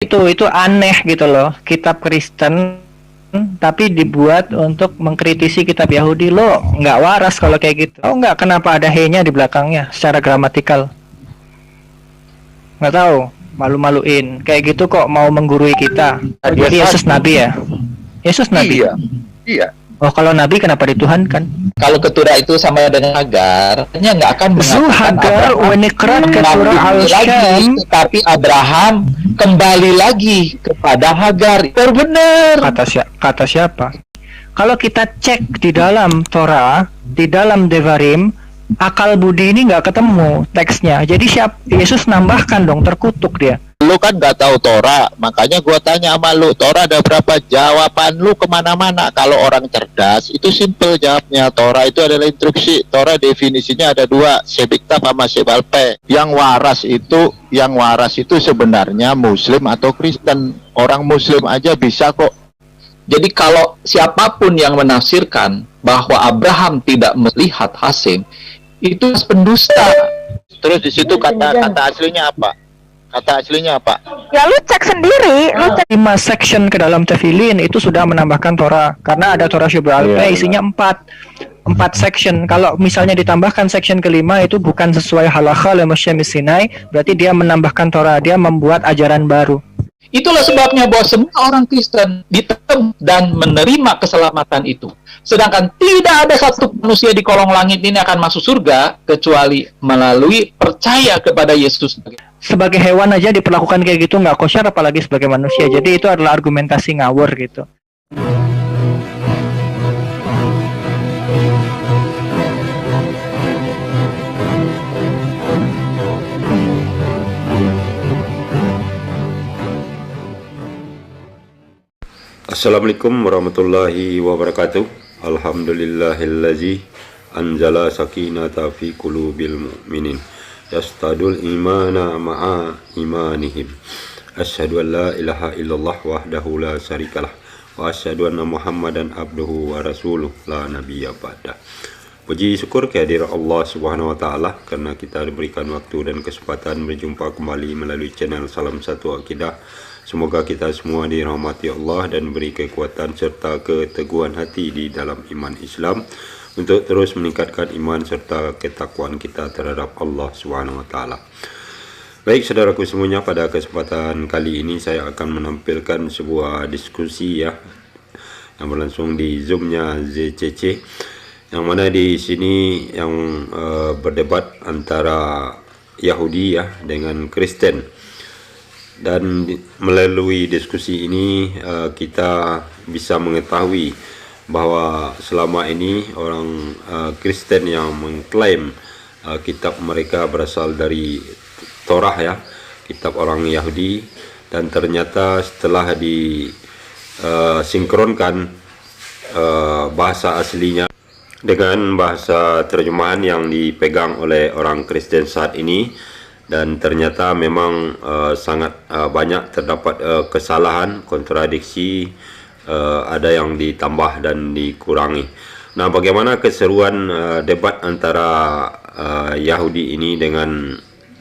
itu aneh gitu loh. Kitab Kristen tapi dibuat untuk mengkritisi kitab Yahudi. Lo nggak waras kalau kayak gitu. Oh nggak, kenapa ada he-nya di belakangnya secara gramatikal? Nggak tahu, malu-maluin. Kayak gitu kok mau menggurui kita. Oh, jadi Yesus Nabi ya? Yesus Nabi? Iya. Oh, kalau Nabi kenapa dituhankan? Kalau keturah itu sama dengan Hagar, hanya nggak akan mengatakan Hagar wenikrat keturah al-Syam. Tetapi Abraham kembali lagi kepada Hagar. Benar. Kata siapa? Kalau kita cek di dalam Torah, di dalam Devarim, akal budi ini nggak ketemu teksnya. Jadi Yesus nambahkan dong, terkutuk dia. Lu kan nggak tahu Torah, makanya gua tanya sama lu, Torah ada berapa? Jawaban lu kemana-mana. Kalau orang cerdas itu simple jawabnya. Torah itu adalah instruksi. Torah definisinya ada dua, sebiktab sama sebalpe. Yang waras itu sebenarnya Muslim atau Kristen. Orang Muslim aja bisa kok. Jadi kalau siapapun yang menafsirkan bahwa Abraham tidak melihat Hasim, itu pendusta. Terus di situ kata aslinya apa? Kata aslinya apa? Ya lu cek sendiri, lu cek 5 section ke dalam tefilin itu sudah menambahkan Torah. Karena ada Torah Syubha Alpe isinya 4 section. Kalau misalnya ditambahkan section kelima itu bukan sesuai halakha le Moshe Sinai, berarti dia menambahkan Torah, dia membuat ajaran baru. Itulah sebabnya bahwa semua orang Kristen ditemu dan menerima keselamatan itu. Sedangkan tidak ada satu manusia di kolong langit ini akan masuk surga kecuali melalui percaya kepada Yesus. Sebagai hewan aja diperlakukan kayak gitu nggak kosyar, apalagi sebagai manusia. Jadi itu adalah argumentasi ngawur gitu. Assalamualaikum warahmatullahi wabarakatuh. Alhamdulillahillazi anzala sakinata fi qulubil mu'minin yastadul imana ma'a imanihim. Asyhadu an la ilaha illallah wahdahu la syarikalah wa asyhadu anna Muhammadan abduhu wa rasuluh la nabiyya ba'da. Puji syukur kehadirat Allah Subhanahu wa taala karena kita diberikan waktu dan kesempatan berjumpa kembali melalui channel Salam Satu Akidah. Semoga kita semua dirahmati Allah dan beri kekuatan serta keteguhan hati di dalam iman Islam untuk terus meningkatkan iman serta ketakwaan kita terhadap Allah Subhanahu wa taala. Baik saudaraku semuanya, pada kesempatan kali ini saya akan menampilkan sebuah diskusi yang berlangsung di Zoom-nya ZCC, yang mana di sini yang berdebat antara Yahudi dengan Kristen. Dan melalui diskusi ini kita bisa mengetahui bahwa selama ini orang Kristen yang mengklaim kitab mereka berasal dari Torah kitab orang Yahudi, dan ternyata setelah disinkronkan bahasa aslinya dengan bahasa terjemahan yang dipegang oleh orang Kristen saat ini, dan ternyata memang sangat banyak terdapat kesalahan, kontradiksi, ada yang ditambah dan dikurangi. Nah, bagaimana keseruan debat antara Yahudi ini dengan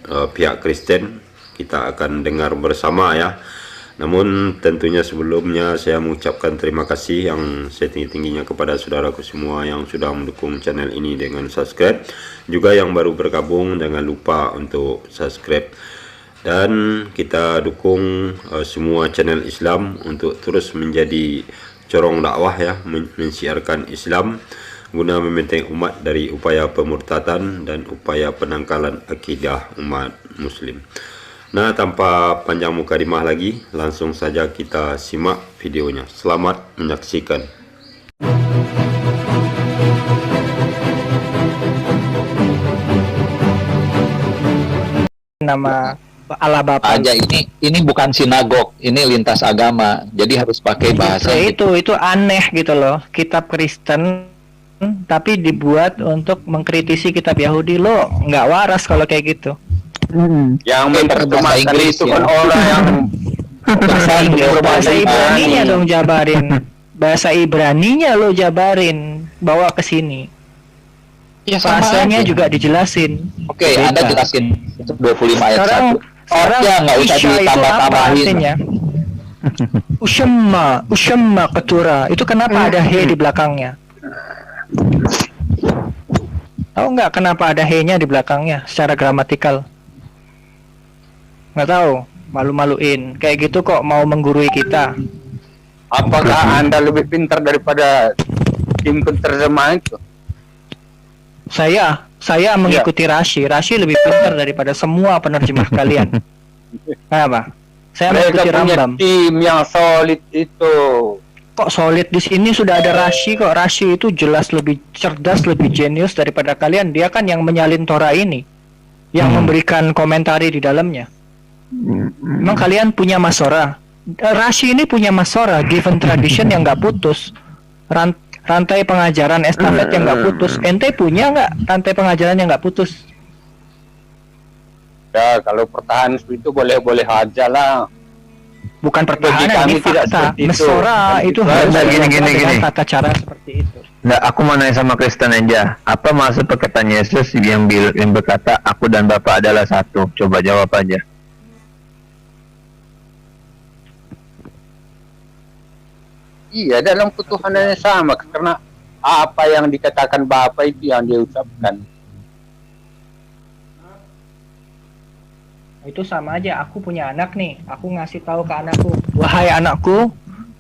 pihak Kristen? Kita akan dengar bersama ya. Namun tentunya sebelumnya saya mengucapkan terima kasih yang setinggi-tingginya kepada saudaraku semua yang sudah mendukung channel ini dengan subscribe. Juga yang baru bergabung, jangan lupa untuk subscribe. Dan kita dukung semua channel Islam untuk terus menjadi corong dakwah mensiarkan Islam guna membentengi umat dari upaya pemurtadan dan upaya penangkalan akidah umat muslim. Nah, tanpa panjang mukadimah lagi, langsung saja kita simak videonya. Selamat menyaksikan. Nama Allah Bapa. Aja ini bukan sinagog, ini lintas agama. Jadi harus pakai bahasa. Itu aneh gitu loh. Kitab Kristen tapi dibuat untuk mengkritisi kitab Yahudi. Lo nggak waras kalau kayak gitu. Yang menerjemahkan itu kan orang yang bahasa Ibraninya dong jabarin. Bahasa Ibraninya lo jabarin, bawa ke sini. Ya, bahasanya juga dijelasin. Oke, Anda jelasin 25 ayat sekarang 1. Sekarang Ya, nggak usah Isya itu apa ditambah-tambahin. artinya? Usyamma ketura. Itu kenapa ada he di belakangnya? Tahu nggak kenapa ada he-nya di belakangnya secara gramatikal? Nggak tahu, malu-maluin. Kayak gitu kok mau menggurui kita. Apakah Anda lebih pintar daripada tim penerjemah itu? Saya mengikuti Rashi. Rashi lebih pintar daripada semua penerjemah kalian. Kenapa? Saya Mereka mengikuti punya Rambam. tim yang solid itu. Kok solid di sini sudah ada Rashi kok. Rashi itu jelas lebih cerdas, lebih jenius daripada kalian. Dia kan yang menyalin Torah ini, yang memberikan komentari di dalamnya. Memang kalian punya masora. Rashi ini punya masora, given tradition yang nggak putus, rantai pengajaran estafet yang nggak putus. Ente punya nggak rantai pengajaran yang nggak putus? Ya, kalau pertahanan seperti itu boleh-boleh aja lah. Bukan pertahanan, kami ini tidak fakta. seperti itu. Mesora itu Kan harus gini, dilakukan gini, dengan gini. tata cara seperti itu. Nggak, aku mau nanya sama Kristen aja. Apa maksud perkataan Yesus yang berkata, aku dan Bapa adalah satu? Coba jawab aja. Iya, dalam ketuhanan yang sama, karena apa yang dikatakan Bapa itu yang dia ucapkan. Itu sama aja, aku punya anak nih, aku ngasih tahu ke anakku, wahai anakku,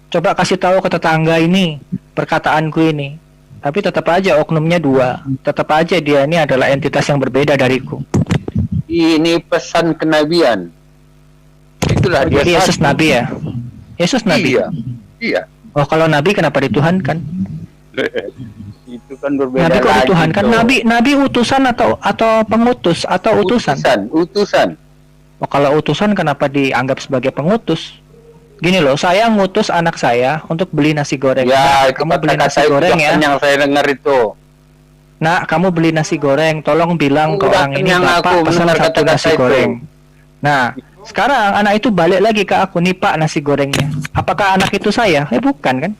coba kasih tahu ke tetangga ini perkataanku ini. Tapi tetap aja oknumnya dua, tetap aja dia ini adalah entitas yang berbeda dariku. Ini pesan kenabian. Itulah dia Yesus satu. nabi ya? Yesus nabi. Iya, iya. Oh, kalau nabi kenapa dituhankan? Itu kan berbeda Nabi kok lagi, dituhankan? bro. Nabi utusan atau pengutus atau utusan? Utusan. Oh, kalau utusan kenapa dianggap sebagai pengutus? Gini loh, saya ngutus anak saya untuk beli nasi goreng. Ya, Nak, itu kamu beli nasi kata-kata goreng itu ya. yang saya dengar itu. Nak, kamu beli nasi goreng. Tolong bilang ke Udah orang ini kenyang Bapak aku pesan mendengar satu kata-kata nasi itu. goreng. Nah, sekarang anak itu balik lagi ke aku, nih Pak nasi gorengnya. Apakah anak itu saya? Bukan kan?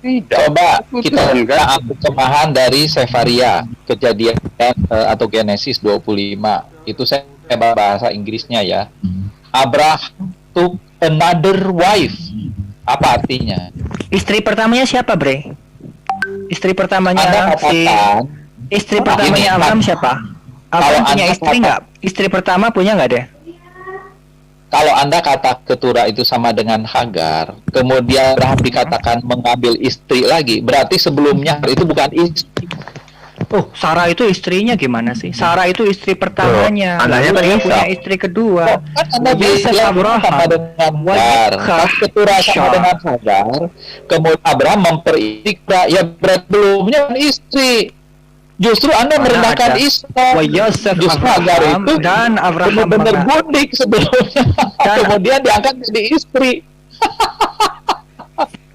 Coba kita Utusan, kan? ambil kemahan dari Sefaria, kejadian atau Genesis 25. Itu saya bahasa Inggrisnya ya. Abraham took another wife. Apa artinya? Istri pertamanya siapa, Bre? Istri Anda pertamanya si katakan istri Ini, pertamanya Abraham siapa? kalau Abraham punya Anda istri kata- nggak? Istri pertama punya nggak deh? kalau Anda kata ketura itu sama dengan Hagar, kemudian Abraham dikatakan mengambil istri lagi, berarti sebelumnya itu bukan istri. Oh, Sarah itu istrinya gimana sih? Sarah itu istri pertamanya. Oh, anaknya Lalu kan dia Ishak. punya istri kedua. Kan Anda Yosef bilang Abraham. sama dengan Hagar, kan ketura sama dengan Hagar, kemudian Abraham memperik ya berarti belumnya kan istri. Justru Anda Mana merendahkan ada? Ishak. Wa Yosef Justru Hagar Abraham itu dan Abraham benar-benar menga- bundik sebelumnya, Dan- kemudian diangkat jadi istri.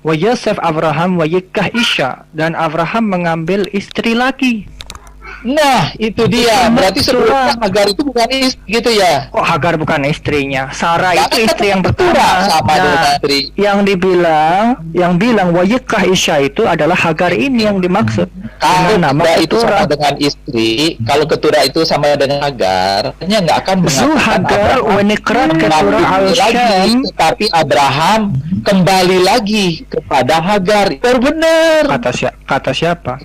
Wa Yosef Abraham wa Yikah Isya, dan Abraham mengambil istri lagi. Nah, itu dia. Berarti sebelumnya Hagar itu bukan istri gitu ya. Kok Hagar bukan istrinya? Sarah itu istri yang Ketura pertama. sama dengan Nah, istri. yang bilang wa Yikah Isya itu adalah Hagar ini yang dimaksud. Kalau Dengan nama ketura itu ketura. sama dengan istri, kalau ketura itu sama dengan Hagar, hanya nggak akan Zu mengatakan Hagar Abraham wa Nikrat ketura mengambil al-Syam. lagi, tetapi Abraham kembali lagi kepada Hagar. Benar. Kata siapa?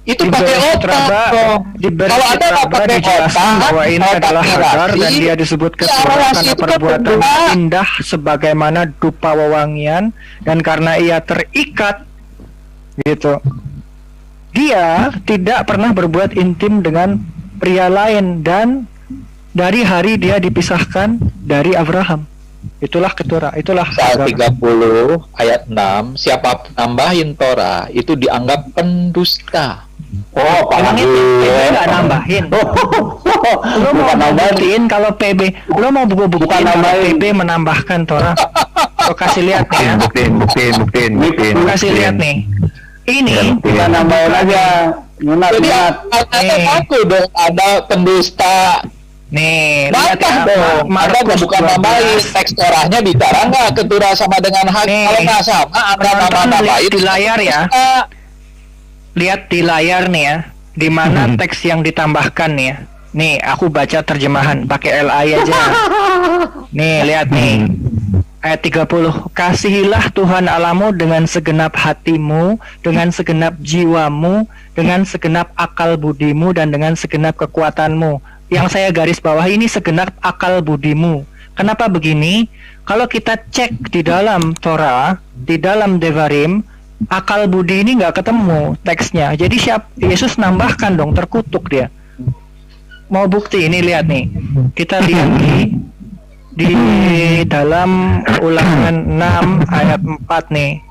Itu Di pakai Bereshit otak. Raba, dong. di Kalau Bereshit Anda nggak Raba pakai dijelaskan otak, bahwa ini otak adalah Hagar relasi, dan dia disebut ya, ketura relasi karena itu kan perbuatan berdua. indah sebagaimana dupa wewangian dan karena ia terikat gitu. Dia tidak pernah berbuat intim dengan pria lain dan dari hari dia dipisahkan dari Abraham. Itulah ketura, itulah Pasal Hagar. 30 ayat 6, siapa nambahin Torah itu dianggap pendusta. Oh, Emang itu PB nggak nambahin? Lo mau buktiin kalau PB, lo mau buktiin kalau PB menambahkan Torah? Lo kasih lihat nih ya. Buktiin. Lo kasih lihat nih. Ini kita nambahin aja. Jadi Nyunat. ada aku dong, ada pendusta. nih lihat Bantah ya. dong. Anda Markus bukan nambahin 12. teks Torahnya bicara nggak ketura sama dengan Hagar. Nih. Kalau nggak sama, Anda Penonton nama-namain lihat di layar ya. pendusta. Lihat di layar nih ya. Di mana teks yang ditambahkan nih ya. Nih, aku baca terjemahan pakai LI aja. Nih, lihat nih. Ayat 30. Kasihilah Tuhan Allahmu dengan segenap hatimu, dengan segenap jiwamu, dengan segenap akal budimu, dan dengan segenap kekuatanmu. Yang saya garis bawah ini segenap akal budimu. Kenapa begini? Kalau kita cek di dalam Torah, di dalam Devarim, akal budi ini nggak ketemu teksnya. Jadi Yesus nambahkan dong, terkutuk dia. Mau bukti ini, lihat nih. Kita lihat di dalam Ulangan 6 ayat 4 nih.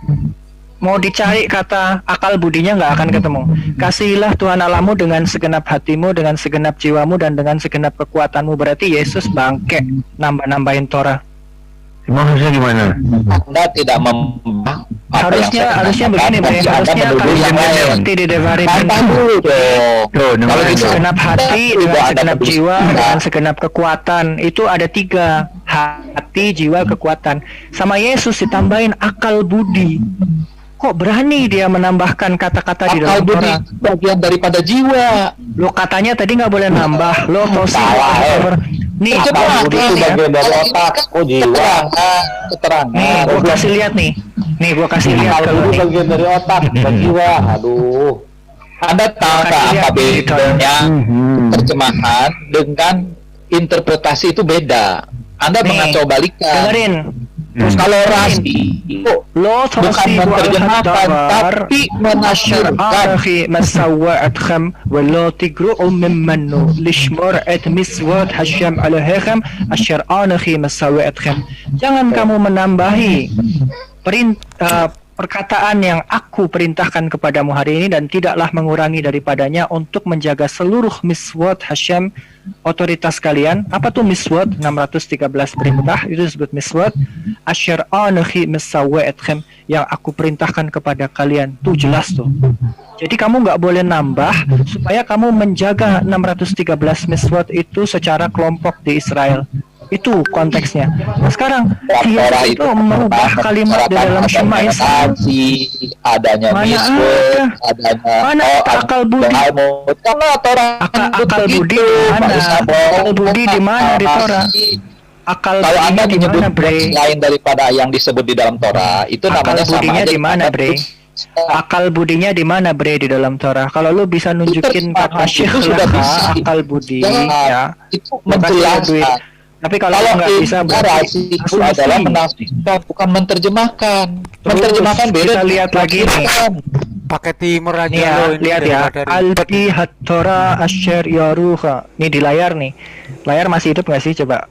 Mau dicari kata akal budinya nggak akan ketemu. Kasihilah Tuhan Allahmu dengan segenap hatimu, dengan segenap jiwamu, dan dengan segenap kekuatanmu. Berarti Yesus bangke nambah-nambahin Torah. Maksudnya gimana? Anda tidak membahas Harusnya begini, Bre. Harusnya kalau seperti di Devarim dulu dong. kalau dengan segenap hati, dengan segenap jiwa, dengan segenap kekuatan, itu ada 3. Hati, jiwa, kekuatan. Sama Yesus ditambahin akal budi. Kok berani dia menambahkan kata-kata di dalam Akal budi Torah? bagian daripada jiwa. Lo katanya tadi nggak boleh nambah. Lo tosi. Nih, Akal budi itu bagian dari otak. Oh, jiwa. Keterangan. Nih, gua kasih lihat nih. Nih, gua kasih lihat ke lu nih. bagian dari otak, jiwa. Aduh. Anda tahu nggak apa bedanya terjemahan dengan interpretasi itu beda. Anda Nih, mengacau balikan. Dengerin. Terus kalau rasi Lo bukan tosi menerjemahkan tapi menafsirkan. أخي مسواتكم ولا تجرؤوا ممنو لشمار مسوات هشام على هكم الشرعان أخي مسواتكم. Jangan kamu menambahi perkataan yang aku perintahkan kepadamu hari ini dan tidaklah mengurangi daripadanya untuk menjaga seluruh miswat Hashem, otoritas kalian. Apa tuh miswat? 613 perintah itu disebut miswat. Asyar'anahi misawa'atkham, yang aku perintahkan kepada kalian. Tuh jelas tuh. Jadi kamu nggak boleh nambah supaya kamu menjaga 613 miswat itu secara kelompok di Israel. Itu konteksnya. Nah, sekarang Yesus itu merubah kalimat di dalam Shema Israel. Adanya miswat, Mana akal budi? Akal budi di mana? Akal budi di mana di Torah? Akal Kalau Anda budinya di mana, menyebut Bre? lain daripada yang disebut di dalam Torah, itu Akal namanya sama budinya aja. di mana, Bre? Akal budinya di mana, Bre, di dalam Torah? Kalau lu bisa nunjukin kata syekh sudah bisa. akal budi, Ya, ya. itu Makasih ya, duit. menjelaskan. Tapi kalau Kalau nggak bisa berarti itu adalah menafsirkan, bukan menerjemahkan. Menerjemahkan beda. Kita lihat lagi nih. Pakai timur aja Nih ya, lo ini lihat ya. dari Alpi hatora asher yaruha. Nih di layar nih. Layar masih hidup nggak sih? Coba.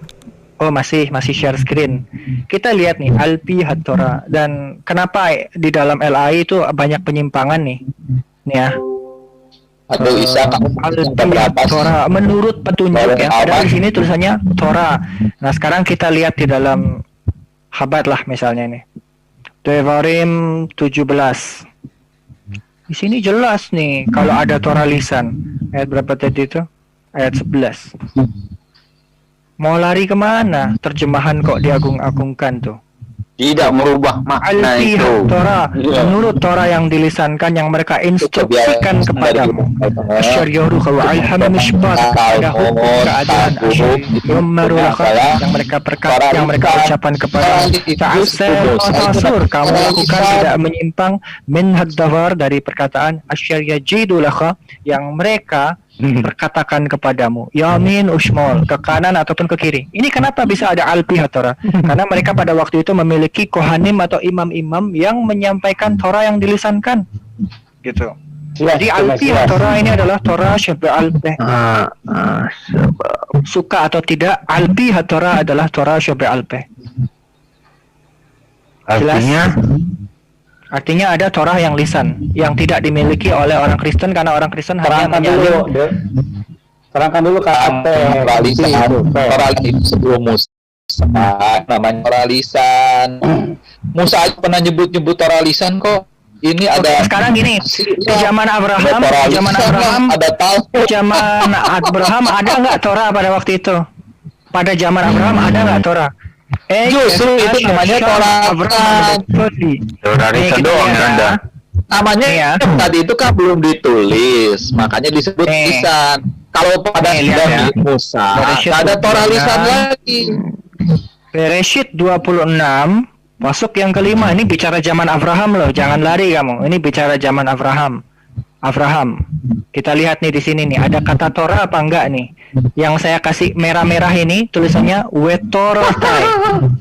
Oh masih share screen. Kita lihat nih Alpi hatora. Dan kenapa di dalam LAI itu banyak penyimpangan nih? Nih ya. Aduh, Isa, kamu Alpi Torah menurut petunjuk ya. Padahal di sini tulisannya Torah. Nah sekarang kita lihat di dalam Chabad lah misalnya nih. Devarim 17. Di sini jelas nih kalau ada Torah lisan. Ayat berapa tadi itu? Ayat 11. Mau lari kemana? Terjemahan kok diagung-agungkan tuh. Tidak merubah makna Alfi itu. Torah, menurut Torah yang dilisankan yang mereka instruksikan kepadamu. Asyaryaruha wa alham mishbat, ada hukum keadilan asyaryaruha yang mereka yang mereka ucapkan kepada ta'asal tasur, kamu lakukan tidak menyimpang min haddawar dari perkataan asyaryajidulah yang mereka perkatakan kepadamu yamin usmol, ke kanan ataupun ke kiri. Ini kenapa bisa ada alpi Torah? Karena mereka pada waktu itu memiliki kohanim atau imam-imam yang menyampaikan Torah yang dilisankan gitu. Jadi alpi Torah ini adalah Torah syabba alpe. Suka atau tidak, alpi Torah adalah Torah syabba alpe. Artinya ada Torah yang lisan yang tidak dimiliki oleh orang Kristen karena orang Kristen hanya menyalin. Terangkan dulu kata Torah itu sebelum Musa namanya Torah lisan. Musa aja pernah nyebut Torah lisan kok. Ini ada sekarang gini di zaman Abraham, Abraham ada nggak Torah pada waktu itu? Pada zaman Abraham ada nggak Torah? Justru itu namanya Torah lisan doang Anda. Namanya tadi itu kan belum ditulis, makanya disebut lisan. Kalau pada Nih, lihat ya. Nabi Musa, Bereshit nggak ada Torah 26. lisan lagi. Bereshit 26 masuk yang kelima. Ini bicara zaman Abraham loh, jangan lari kamu. Ini bicara zaman Abraham. Kita lihat nih di sini nih, ada kata Torah apa enggak nih? Yang saya kasih merah-merah ini tulisannya Wetorotai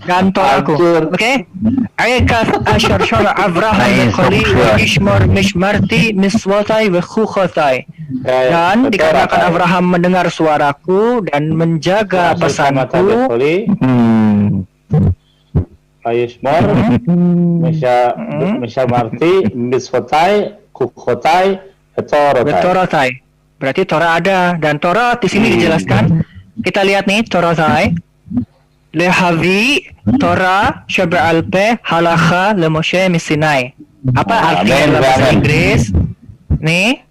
dan Torahku. Oke? Ayat asyar syara Abraham bekoli wishmar mishmarti miswatai wekhukotai. Dan dikarenakan Abraham mendengar suaraku dan menjaga pesanku. Ayushmar, Misha Marti, Misfotai, Kukotai, Torotai. Berarti Torah ada, dan Torah di sini dijelaskan. Kita lihat nih Torotai. Lehavi Torah Shabra'alpe Halakha Le Moshe Misinai. Apa artinya dalam bahasa Inggris? Nih,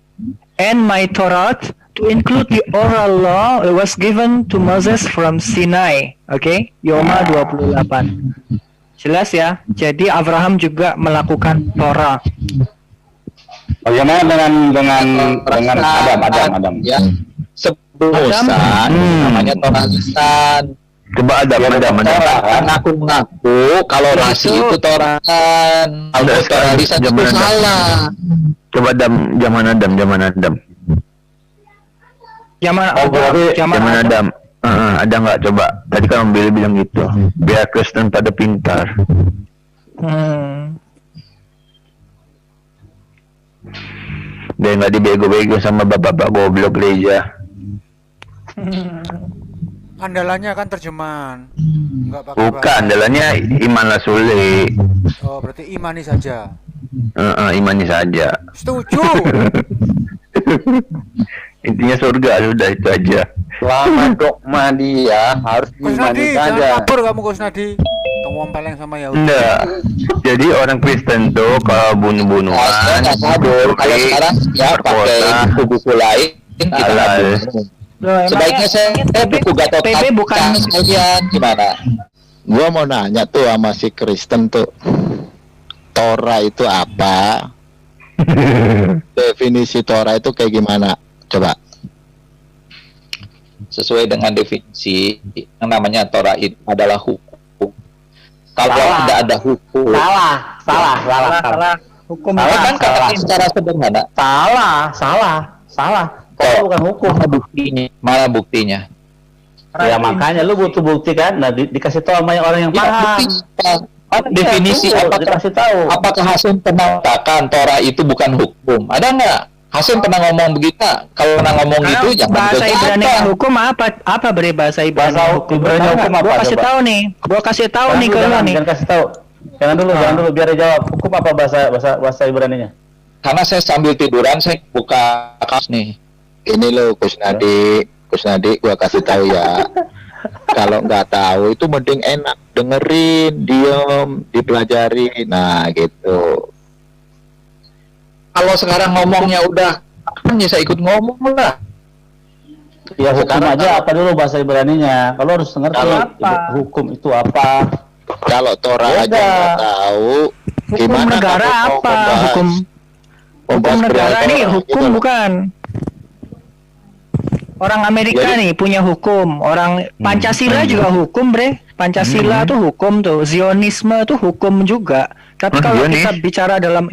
and my Torah to include the oral law was given to Moses from Sinai. Oke, Yoma 28. Jelas ya. Jadi Abraham juga melakukan Torah. Bagaimana dengan Adam? Ya. Sebelum Musa, namanya Torah lisan. Coba Adam. Kan aku mengaku kalau rasi itu Torah kan. Kalau Torah lisan itu salah. Coba zaman Adam. Zaman Adam. Ada nggak coba? Tadi kan Billy bilang gitu. Biar Kristen pada pintar. Biar nggak dibego-bego sama bapak-bapak goblok gereja. Andalannya kan terjemahan. Enggak pakai Bukan, bahasa. andalannya iman Rasuli. Oh, berarti imani saja. Imani saja. Setuju. Intinya surga sudah itu aja. Selama dogma dia harus Kusnadi, diimani jangan saja. kabur kamu Kusnadi. Tunggu peleng sama Yahudi. Enggak. Jadi orang Kristen tuh kalau bunuh-bunuhan, Nggak kabur. Kalau sekarang ya pakai buku-buku lain kita nggak bunuh. Sebaiknya saya buku Gatot PB bukan sekalian gimana? Gua mau nanya tuh sama si Kristen tuh, Torah itu apa? Definisi Torah itu kayak gimana? Coba. Sesuai dengan definisi yang namanya Torah itu adalah hukum. Kalau tidak ada hukum, salah. Hukum salah kan salah. katakan secara sederhana. Salah. Kalau bukan hukum. Mana buktinya? Ya makanya lu butuh bukti kan. Nah, dikasih tahu sama orang yang Ya, paham. bukti. Definisi dikasih tahu. apakah Hasim pernah katakan Torah itu bukan hukum? Ada nggak? Hasim pernah ngomong begitu? Kalau pernah ngomong Karena gitu, jangan bahasa berkata. Ibrani hukum apa beri bahasa Ibrani Bahasa hukum? Ibrani hukum apa, Gua kasih coba? tahu nih. Gua kasih tahu nih ke lu nih. Jangan kasih tahu. Jangan dulu biar dia jawab. Hukum apa bahasa Ibraninya? Karena saya sambil tiduran, saya buka kaos nih. Ini lo Kusnadi, gua kasih tahu ya. Kalau nggak tahu itu mending enak dengerin, diem, dipelajari. Nah gitu. Kalau sekarang ngomongnya udah, kan ya saya ikut ngomong lah. Ya hukum Sekarang aja apa dulu bahasa Ibraninya. Kalau harus ngerti Apa? hukum itu apa. Kalau Torah aja Beda. nggak tahu, Hukum gimana negara kamu mau apa? membahas- Hukum membahas negara perihal nih Torah hukum gitu? bukan. Orang Amerika Jadi- nih punya hukum, orang Pancasila juga hukum, bre. Pancasila tuh hukum tuh, Zionisme tuh hukum juga. Tapi kalau Zionis? kita bicara dalam,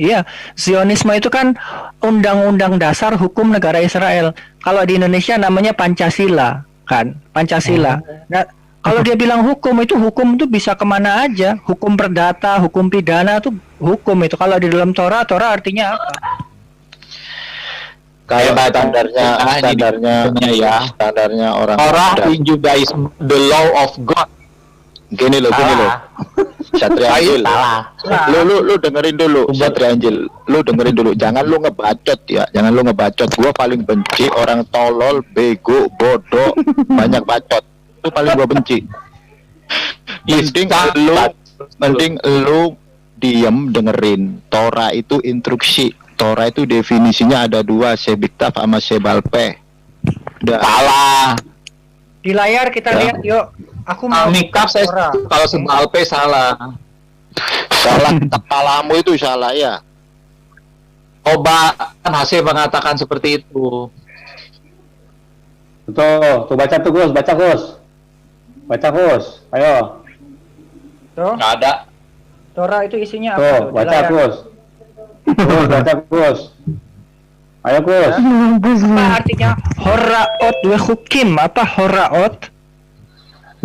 Zionisme itu kan undang-undang dasar hukum negara Israel. Kalau di Indonesia namanya Pancasila, kan? Pancasila. Nah, kalau dia bilang hukum itu bisa kemana aja. Hukum perdata, hukum pidana tuh hukum itu. Kalau di dalam Torah artinya apa? Kalau Hebat. standarnya orang Torah Buddha. in Judaism, the law of God. Gini loh. Satria Anjil. Lu dengerin dulu, Satria Anjil. Lu dengerin dulu. Jangan lu ngebacot ya. Gua paling benci orang tolol, bego, bodoh, banyak bacot. Itu paling gua benci. Mending lu diem dengerin. Torah itu instruksi. Torah itu definisinya ada dua, Sebiktaf sama Sebalpe. Udah. Salah. Di layar kita lihat, yuk. Aku mau Mikaf saya Torah. kalau sebal P salah. Salah, kepalamu itu salah ya. Coba kan Hasim mengatakan seperti itu. Tuh baca tuh Gus, baca Gus. Baca Gus, ayo. Tuh, Nggak ada. Torah itu isinya apa? Tuh, Di baca layar. Gus. Gus, baca Gus. Ayo Gus. Apa artinya horaot wa hukim? Apa horaot?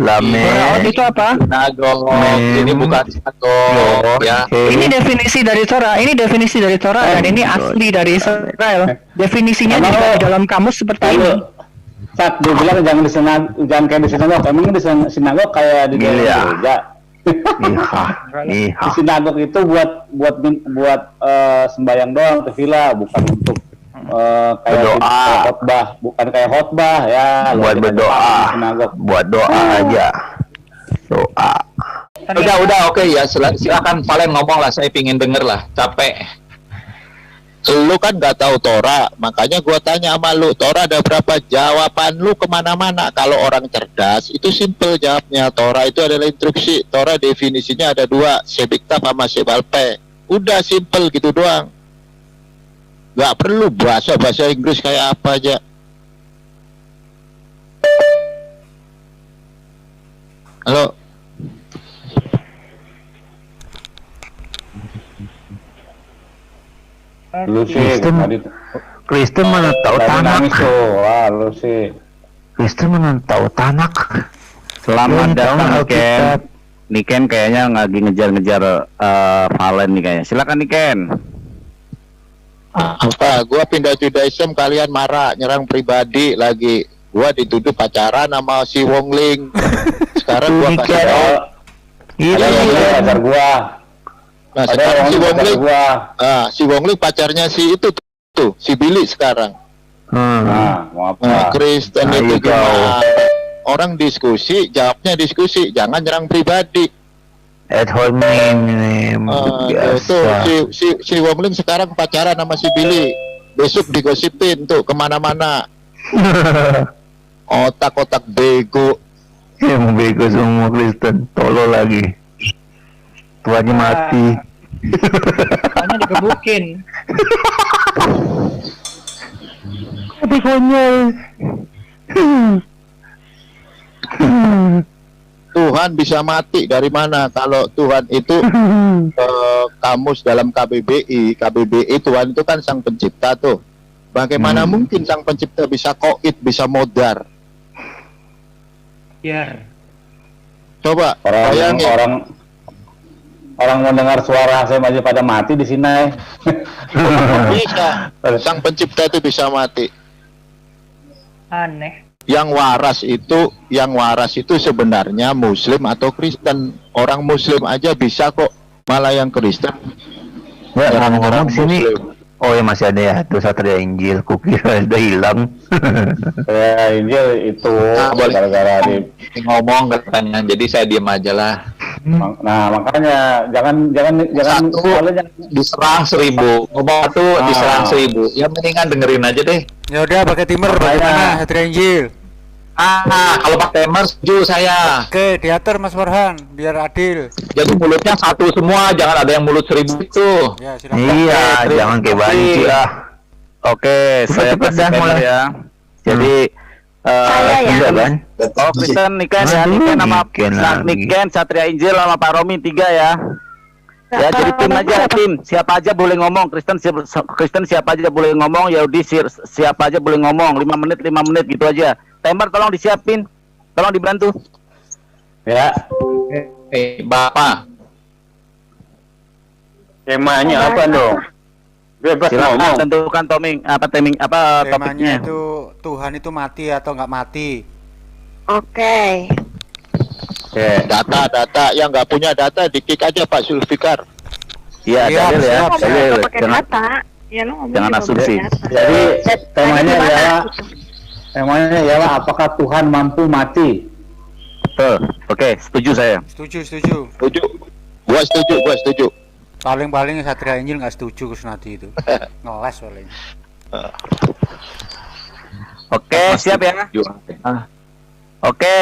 Horaot itu apa? Sinagog. Ini bukan sinagog ya. Ini definisi dari Torah. Ini definisi dari Torah dan ini asli dari Israel. Definisinya Halo. juga di dalam kamus seperti ini. Halo. Saat dia bilang jangan kayak di sinagog, emang di sinagog kayak di gereja. Di sinagog itu buat sembahyang doang, tefillah, bukan untuk kayak Berdoa. khotbah, bukan kayak khotbah ya. Buat berdoa. Sinagog. Buat doa aja. Doa. Udah oke ya. Silakan Valen ngomong lah. Saya pingin denger lah. Capek. Lu kan nggak tahu Torah, makanya gua tanya sama lu, Torah ada berapa? Jawaban lu kemana-mana. Kalau orang cerdas itu simple jawabnya. Torah itu adalah instruksi. Torah definisinya ada dua, sebiktab sama sebalpe. Udah simple gitu doang. Nggak perlu bahasa Inggris kayak apa aja. Halo. Lu sih Kristen mana tahu tadi tanak. nangis tuh. Wah, lu sih. Kristen mana tahu tanak. Selamat Belum datang tahu Niken. Alkitab. Niken kayaknya lagi ngejar-ngejar Valen nih kayaknya. Silakan Niken. Apa? Gua pindah Judaism, kalian marah, nyerang pribadi lagi. Gua dituduh pacaran sama si Wong Ling. Sekarang gua kasih tahu. Ada yang bilang pacar gua. Nah, Ada sekarang yang si Wong pacar Ling, gua. si Wong Ling pacarnya si itu tuh, si Billy sekarang. Nah, mau Nah, apa? Kristen Ayo itu kau. gimana? Orang diskusi, jawabnya diskusi, jangan nyerang pribadi. At home name Tuh, biasa. si Wong Ling sekarang pacaran sama si Billy. Besok digosipin tuh kemana-mana. Otak-otak bego. Yang bego semua Kristen. Tolol lagi. Tuanya mati. Hanya digebukin. Tapi konyol. Tuhan bisa mati dari mana? Kalau Tuhan itu kamus dalam KBBI Tuhan itu kan sang pencipta tuh. Bagaimana mungkin sang pencipta bisa koit, bisa modar? Biar. Coba bayangin. Orang mendengar suara saya aja pada mati di sini. Bisa. Sang pencipta itu bisa mati. Aneh. Yang waras itu sebenarnya Muslim atau Kristen. Orang Muslim aja bisa kok, malah yang Kristen. Ya, ngomong-ngomong Orang sini. Muslim. Oh ya masih ada ya, tuh Satria Injil. Kukira udah hilang. Ya, ini itu boleh. gara-gara di. Ngomong katanya. Jadi saya diem aja lah. Nah, makanya jangan Satu soalnya jangan diserang 1000. Ngomong tuh diserang 1000. Ya mendingan dengerin aja deh. Ya udah pakai timer bagaimana Satria Injil. Kalau pakai timer setuju saya. Oke, diatur Mas Farhan biar adil. Jadi mulutnya satu semua, jangan ada yang mulut 1000 itu. Ya, silakan. Iya, Oke, jangan kayak terima banci kasih. lah. Oke, saya cepet dah, disclaimer mulai. ya. Jadi Saya ya. Enggak kan? oh Kristen Niken ya, Aduh, Niken sama Niken lagi. Niken, Satria Injil sama Pak Romi 3 ya. Ya jadi tim aja tim, siapa aja boleh ngomong. Kristen siapa aja boleh ngomong, Yahudi siapa aja boleh ngomong. 5 menit gitu aja. Timer tolong disiapin, tolong dibantu. ya Bapak. Temanya apa dong? Bebas Silakan ngomong. tentukan Temanya topiknya. itu Tuhan itu mati atau nggak mati. Oke. Data yang nggak punya data di-kick aja Pak Zulfikar. Iya, Siap, dalil ya. siap, Ngomong Dalil. juga pakai Jangan data. Ya lo ngomong jangan juga asumsi. pakai data. jadi temanya Gimana? ialah apakah Tuhan mampu mati? betul. Oke, setuju saya. Setuju. Setuju? Gua setuju. Paling Satria Injil nggak setuju Kusnadi itu. Ngeles paling. Oke, siap ya. Oke,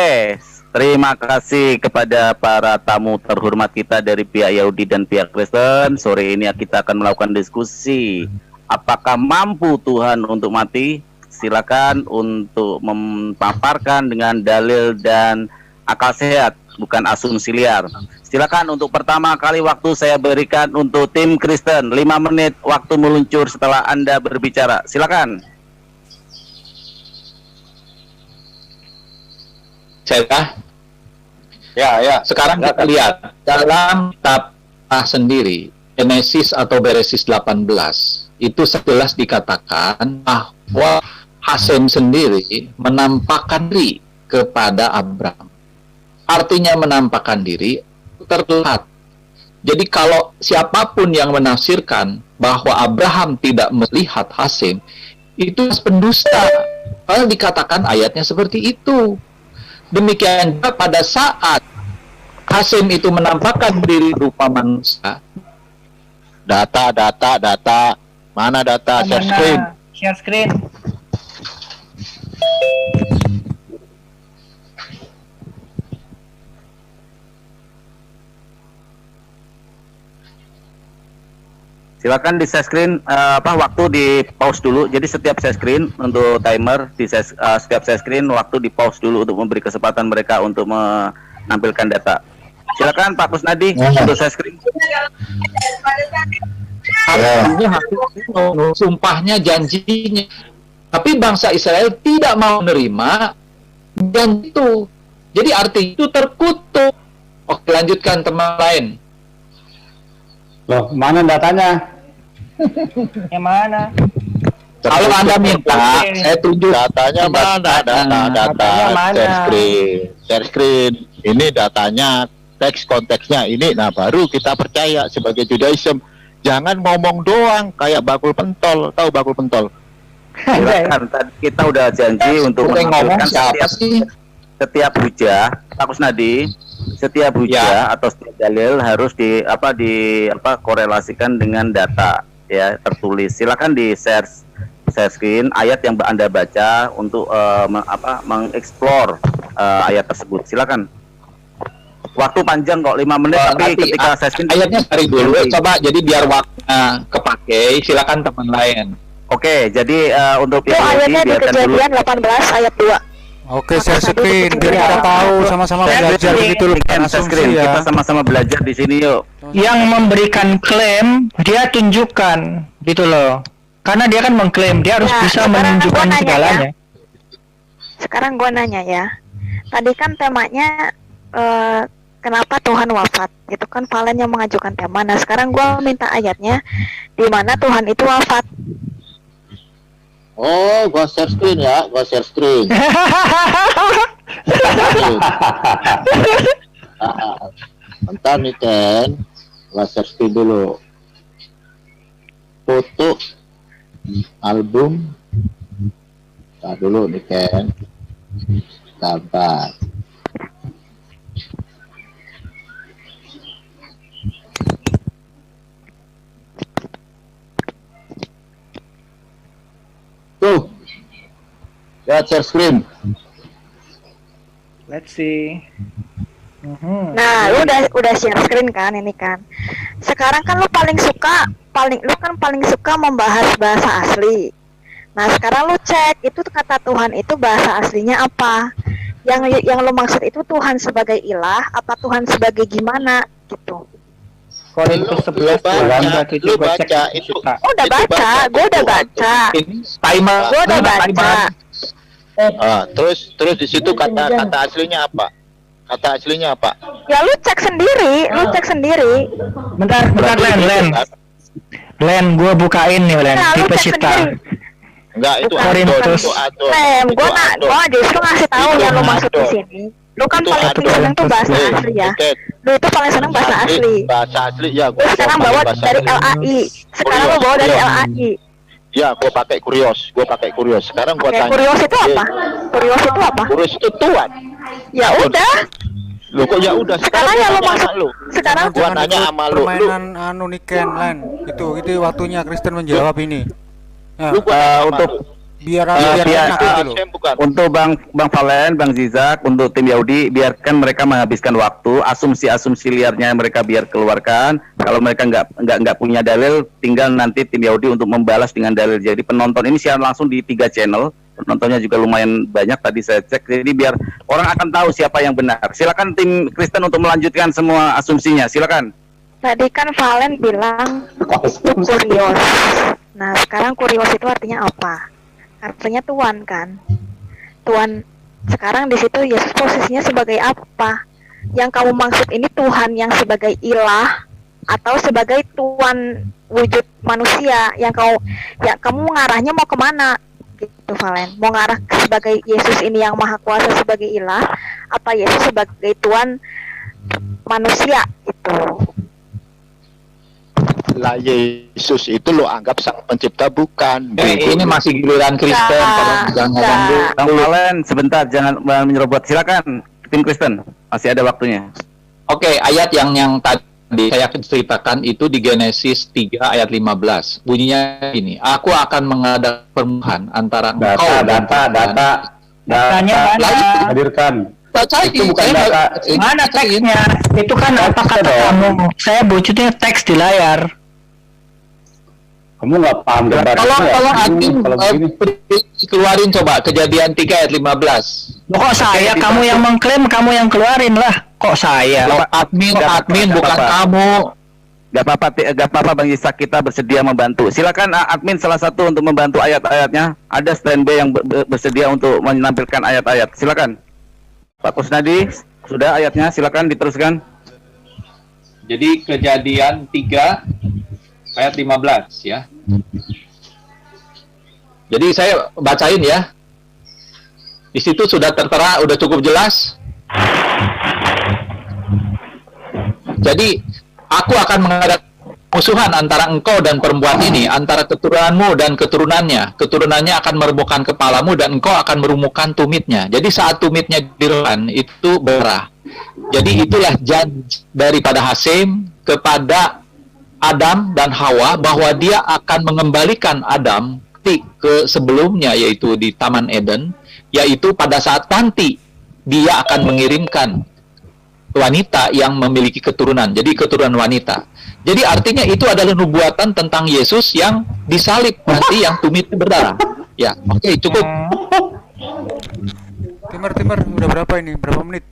terima kasih kepada para tamu terhormat kita dari pihak Yahudi dan pihak Kristen. Sore ini kita akan melakukan diskusi. Apakah mampu Tuhan untuk mati? Silakan untuk memaparkan dengan dalil dan akal sehat, bukan asumsi liar. Silakan untuk pertama kali waktu saya berikan untuk tim Kristen. 5 menit waktu meluncur setelah Anda berbicara. Silakan. Saya Ya. sekarang kita lihat dalam kitab sendiri, Genesis atau Beresis 18, itu jelas dikatakan bahwa Hasem sendiri menampakkan diri kepada Abraham. Artinya menampakkan diri terlihat. Jadi kalau siapapun yang menafsirkan bahwa Abraham tidak melihat Hasem, itu pendusta. Kalau dikatakan ayatnya seperti itu. Demikian juga pada saat Hasem itu menampakkan diri rupa manusia. Data. Mana data? Share screen. Share screen. Silakan di share screen, waktu di pause dulu. Jadi setiap share screen untuk timer di setiap share screen waktu di pause dulu untuk memberi kesempatan mereka untuk menampilkan data. Silakan Pak Kusnadi untuk share screen. Artinya sumpahnya, janjinya. Tapi bangsa Israel tidak mau menerima janji itu. Jadi arti itu terkutuk. Oke, lanjutkan teman lain. Loh, mana datanya? Yang mana? Kalau Anda minta, saya tunjuk Datanya mana? Data. Share screen. Ini datanya, teks konteksnya ini. Nah, baru kita percaya sebagai Judaism. Jangan ngomong doang kayak bakul pentol. Tahu bakul pentol? Silakan. Tadi kita udah janji untuk menampilkan setiap hujah, Pak Kusnadi, setiap hujah atau setiap dalil harus korelasikan dengan data ya, tertulis. Silakan di share screen ayat yang Anda baca untuk mengeksplor ayat tersebut. Silakan. Waktu panjang kok, 5 menit, tapi ketika share screen ayatnya cari dulu, coba jadi biar waktunya kepake. Silakan teman lain. Oke, jadi untuk Itu ayatnya di Kejadian 18 ayat 2. Oke, share screen biar kita tahu sama-sama belajar begitu loh, bukan asumsi ya. Kita sama-sama belajar di sini yuk. Yang memberikan klaim dia tunjukkan gitu loh. Karena dia kan mengklaim, dia harus bisa menunjukkan segalanya. Sekarang gua nanya ya. Tadi kan temanya kenapa Tuhan wafat? Itu kan Valen yang mengajukan tema. Nah, sekarang gua minta ayatnya di mana Tuhan itu wafat. Oh, gua share screen ya, Bentar nih Ken, gua share screen dulu. Foto album. Bentar dulu nih Ken. Sabar. Tuh, lihat share screen. Let's see. Nah, lu udah share screen kan ini kan. Sekarang kan lu paling suka membahas bahasa asli. Nah, sekarang lu cek itu kata Tuhan itu bahasa aslinya apa? Yang lu maksud itu Tuhan sebagai ilah apa Tuhan sebagai gimana gitu. Korintus 11 lu baca itu. Udah baca, gue udah baca. Timer. Gue udah baca. Terus di situ kata aslinya apa? Kata aslinya apa? Ya lu cek sendiri. Bentar Len, gue bukain nih Len, Nah, di lu cek Pesita. sendiri. Enggak, itu Korintus. Gue justru ngasih tahu yang lu maksud di sini. Lu kan Itu paling seneng tuh bahasa asli ya. Lu itu paling seneng bahasa asli. Bahasa asli ya. Lu sekarang bawa dari LAI. Sekarang lu bawa dari LAI. Ya, gue pakai Kurios. Sekarang gue tanya. Kurios itu apa? Kurios itu Tuhan. Ya udah. Lu kok ya udah Sekarang yang lu maksud. Sekarang gua nanya sama lu. Permainan anu Niken Len. Itu waktunya Kristen menjawab ini. Nah, Lu Biar biar- enak gitu loh. bukan. Untuk Bang Valen, Bang Zizak, untuk tim Yahudi, biarkan mereka menghabiskan waktu, asumsi-asumsi liarnya mereka biar keluarkan. Kalau mereka nggak punya dalil, tinggal nanti tim Yahudi untuk membalas dengan dalil. Jadi penonton ini siaran langsung di 3 channel, penontonnya juga lumayan banyak tadi saya cek. Jadi biar orang akan tahu siapa yang benar. Silakan tim Kristen untuk melanjutkan semua asumsinya. Silakan. Tadi kan Valen bilang itu kurios. Nah, sekarang kurios itu artinya apa? Artinya Tuhan kan? Tuhan sekarang di situ Yesus posisinya sebagai apa? Yang kamu maksud ini Tuhan yang sebagai ilah atau sebagai Tuhan wujud manusia yang kamu ngarahnya mau kemana? Gitu Valen. Mau ngarah sebagai Yesus ini yang maha kuasa sebagai ilah, apa Yesus sebagai Tuhan manusia itu? Lah Yesus itu lo anggap sang pencipta bukan. Ini masih giliran Kristen. Jangan ganggu. Bang Valen, sebentar, jangan menyerobot. Silakan, tim Kristen. Masih ada waktunya. Oke, ayat yang tadi saya ceritakan itu di Genesis 3 ayat 15. Bunyinya ini, aku akan mengadakan permusuhan antara engkau dan Datanya mana? Hadirkan. Itu bukan data. Mana teksnya? Itu kan apa kata kamu? Saya bocotnya teks di layar. Kamu nggak paham gambar. Tolong admin keluarin coba Kejadian 3 ayat 15. Kok saya? Kamu yang mengklaim, kamu yang keluarin lah. Kok saya? Admin bukan kamu. Gak apa-apa Bang Isak, kita bersedia membantu. Silakan admin salah satu untuk membantu ayat-ayatnya. Ada standby yang bersedia untuk menampilkan ayat-ayat. Silakan. Pak Kusnadi, sudah ayatnya, silakan diteruskan. Jadi Kejadian 3 ayat 15 ya. Jadi saya bacain ya. Di situ sudah tertera, udah cukup jelas. Jadi aku akan mengadakan musuhan antara engkau dan perempuan ini, antara keturunanmu dan keturunannya. Keturunannya akan meremukkan kepalamu dan engkau akan merumukkan tumitnya. Jadi saat tumitnya diremukkan itu berah. Jadi itulah janji daripada Hasim kepada Adam dan Hawa bahwa dia akan mengembalikan Adam ke sebelumnya, yaitu di Taman Eden, yaitu pada saat nanti dia akan mengirimkan wanita yang memiliki keturunan, jadi keturunan wanita. Jadi artinya itu adalah nubuatan tentang Yesus yang disalib nanti, yang tumitnya berdarah. Ya, oke, cukup. Timer, udah berapa ini? Berapa menit?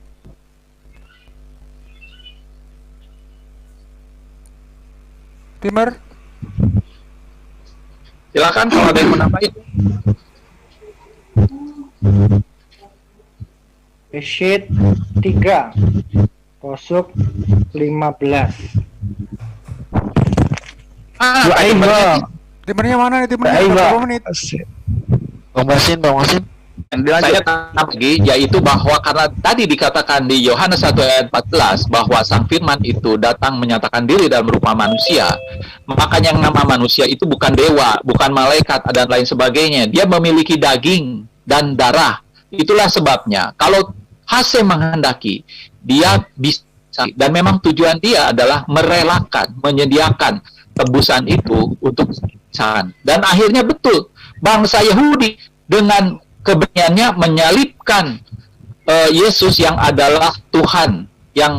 Timer? Silakan kalau ada yang menambahin. Sheet 3 kosok 15. Timernya mana nih? Timernya berapa menit? Bang Masin. Saya tambah lagi, yaitu bahwa karena tadi dikatakan di Yohanes 1 ayat 14 bahwa Sang Firman itu datang menyatakan diri dalam rupa manusia, makanya yang nama manusia itu bukan dewa, bukan malaikat dan lain sebagainya. Dia memiliki daging dan darah. Itulah sebabnya kalau Hasim menghendaki, dia bisa, dan memang tujuan dia adalah merelakan, menyediakan tebusan itu untuk kebenaran. Dan akhirnya betul, bangsa Yahudi dengan keberaniannya menyalibkan Yesus yang adalah Tuhan, yang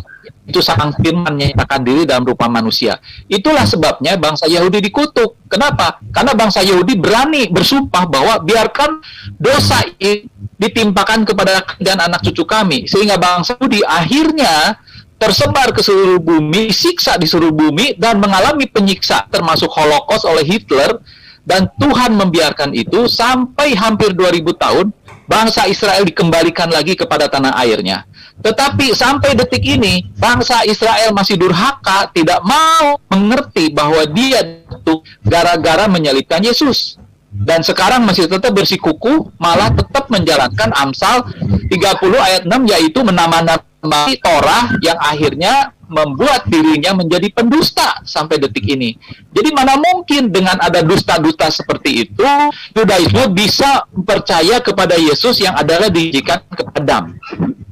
itu Sang Firman menyatakan diri dalam rupa manusia. Itulah sebabnya bangsa Yahudi dikutuk. Kenapa? Karena bangsa Yahudi berani bersumpah bahwa biarkan dosa ini ditimpakan kepada dan anak cucu kami, sehingga bangsa Yahudi akhirnya tersebar ke seluruh bumi, disiksa di seluruh bumi, dan mengalami penyiksa termasuk Holocaust oleh Hitler. Dan Tuhan membiarkan itu sampai hampir 2000 tahun bangsa Israel dikembalikan lagi kepada tanah airnya. Tetapi sampai detik ini bangsa Israel masih durhaka, tidak mau mengerti bahwa dia itu gara-gara menyalibkan Yesus. Dan sekarang masih tetap bersikukuh, malah tetap menjalankan Amsal 30 ayat 6, yaitu menambah-nambahi Torah yang akhirnya membuat dirinya menjadi pendusta sampai detik ini. Jadi mana mungkin dengan ada dusta-dusta seperti itu, Yudaisme bisa percaya kepada Yesus yang adalah dijikan kepada Adam.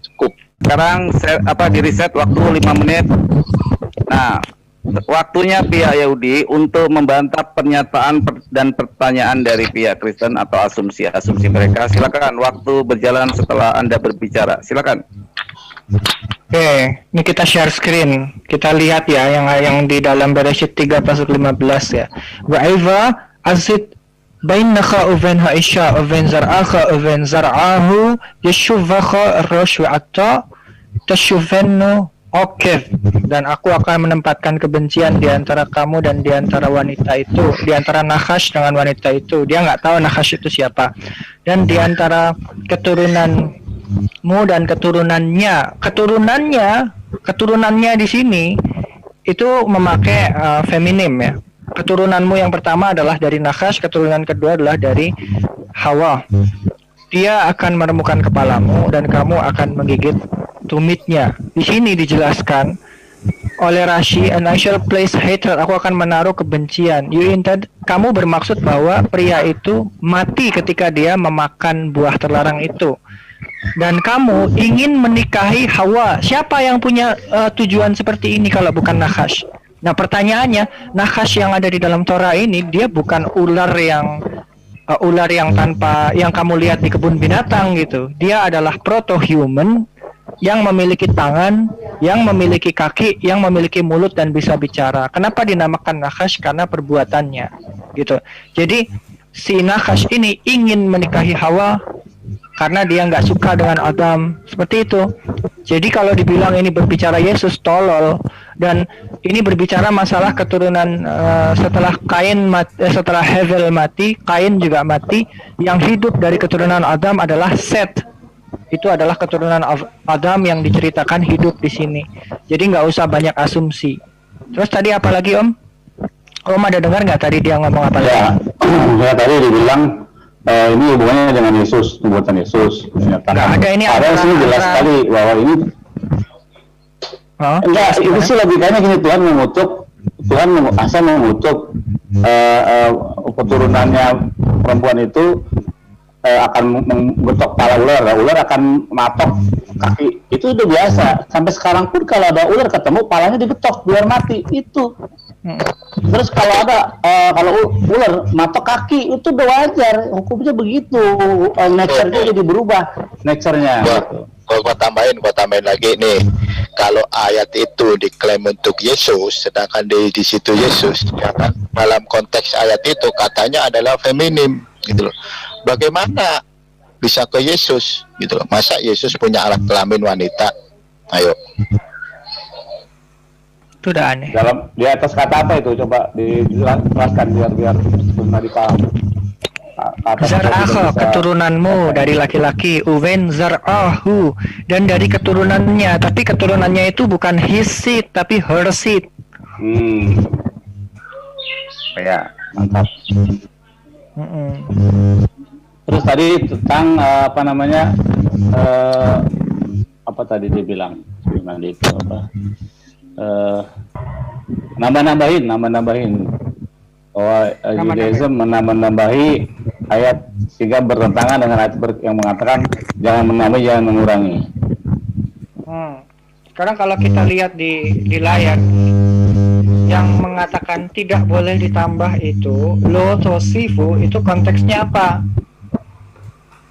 Cukup. Sekarang di reset waktu 5 menit. Nah, waktunya pihak Yahudi untuk membantah pernyataan dan pertanyaan dari pihak Kristen atau asumsi-asumsi mereka. Silakan, waktu berjalan setelah Anda berbicara. Silakan. Oke, ini kita share screen. Kita lihat ya yang di dalam Bereshit 3 pasal 15 ya. Wa'idha azid bainaka uven ha'isha uven zar'aka uven zar'ahu yashuvaka rosh wa'atta tashuvennu okef. Dan aku akan menempatkan kebencian di antara kamu dan di antara wanita itu, di antara Nahash dengan wanita itu. Dia nggak tahu Nahash itu siapa. Dan di antara keturunanmu dan keturunannya di sini itu memakai feminim ya. Keturunanmu yang pertama adalah dari Nahash, keturunan kedua adalah dari Hawa. Dia akan meremukkan kepalamu dan kamu akan menggigit tumitnya. Di sini dijelaskan oleh Rashi, and I shall place hatred, aku akan menaruh kebencian. You intend, kamu bermaksud bahwa pria itu mati ketika dia memakan buah terlarang itu. Dan kamu ingin menikahi Hawa. Siapa yang punya tujuan seperti ini kalau bukan Nahash? Nah pertanyaannya, Nahash yang ada di dalam Torah ini, dia bukan ular yang tanpa, yang kamu lihat di kebun binatang gitu. Dia adalah proto-human yang memiliki tangan, yang memiliki kaki, yang memiliki mulut dan bisa bicara. Kenapa dinamakan Nahash? Karena perbuatannya gitu. Jadi si Nahash ini ingin menikahi Hawa karena dia nggak suka dengan Adam, seperti itu. Jadi kalau dibilang ini berbicara Yesus, tolol. Dan ini berbicara masalah keturunan setelah setelah Hevel mati, Kain juga mati. Yang hidup dari keturunan Adam adalah Seth. Itu adalah keturunan Adam yang diceritakan hidup di sini. Jadi nggak usah banyak asumsi. Terus tadi apa lagi Om? Om ada dengar nggak tadi dia ngomong apa lagi? Ya tadi dibilang ini hubungannya dengan Yesus, nubuatan Yesus. Nggak ada ini. Ada sih jelas sekali bahwa ini. Enggak, itu sih logikanya gini, Tuhan asal mengutuk keturunannya perempuan itu akan menggetok kepala ular, ular akan matok kaki. Itu udah biasa. Sampai sekarang pun kalau ada ular ketemu, palanya digetok biar mati. Itu. Terus kalau ada kalau ular matok kaki, itu udah wajar. Hukumnya begitu. Nature-nya jadi berubah. Nature-nya. Gua tambahin lagi nih. Kalau ayat itu diklaim untuk Yesus, sedangkan di situ Yesus, ya kan, dalam konteks ayat itu katanya adalah feminim, gitu loh. Bagaimana bisa ke Yesus, gitu loh? Masa Yesus punya alat kelamin wanita? Ayo. Itu udah aneh. Di atas kata apa itu? Coba dijelaskan biar benar dipaham. Zar'aha, keturunanmu dari laki-laki, uwen zar'ahu, dan dari keturunannya, tapi keturunannya itu bukan his seed tapi her seed. Ya, mantap. Terus tadi tentang apa namanya, apa tadi dia bilang, gimana itu apa? Nambah-nambahin. Bahwa Judaism menambah-nambahi ayat sehingga bertentangan dengan ayat yang mengatakan jangan menambah, jangan mengurangi. Sekarang kalau kita lihat di layar yang mengatakan tidak boleh ditambah itu lo tosifu, itu konteksnya apa?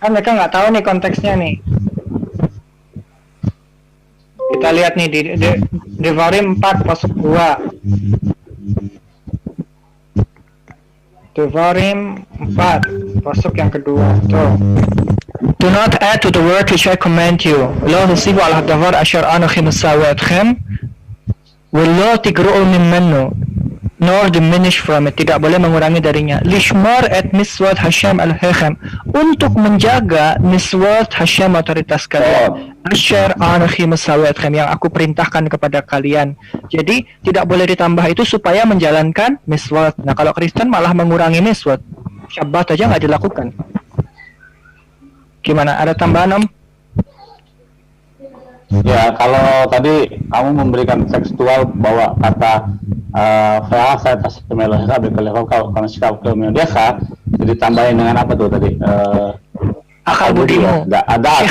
Kan mereka nggak tahu nih konteksnya nih. Kita lihat nih di Devarim 4 pasuk 2. Devarim 4 pasuk yang kedua. Tuh. Do not add to the word which I command you. La tusibu ala davar ashar anakhim sawatkhim. Wallah tigru'u mimmannu. Nor diminish from it. Tidak boleh mengurangi darinya. Lishmar at miswat Hashem al-Hechem. Untuk menjaga miswat Hashem, otoritas kalian. Ashar anakhim sawatkhim, yang aku perintahkan kepada kalian. Jadi tidak boleh ditambah itu supaya menjalankan miswat. Nah kalau Kristen malah mengurangi miswat. Syabat aja nggak dilakukan. Gimana? Ada tambahan Om? Ya, kalau tadi kamu memberikan tekstual bahwa kata saya tas melah kalau sikap jadi tambahin dengan apa tuh tadi? Akal budimu. Ada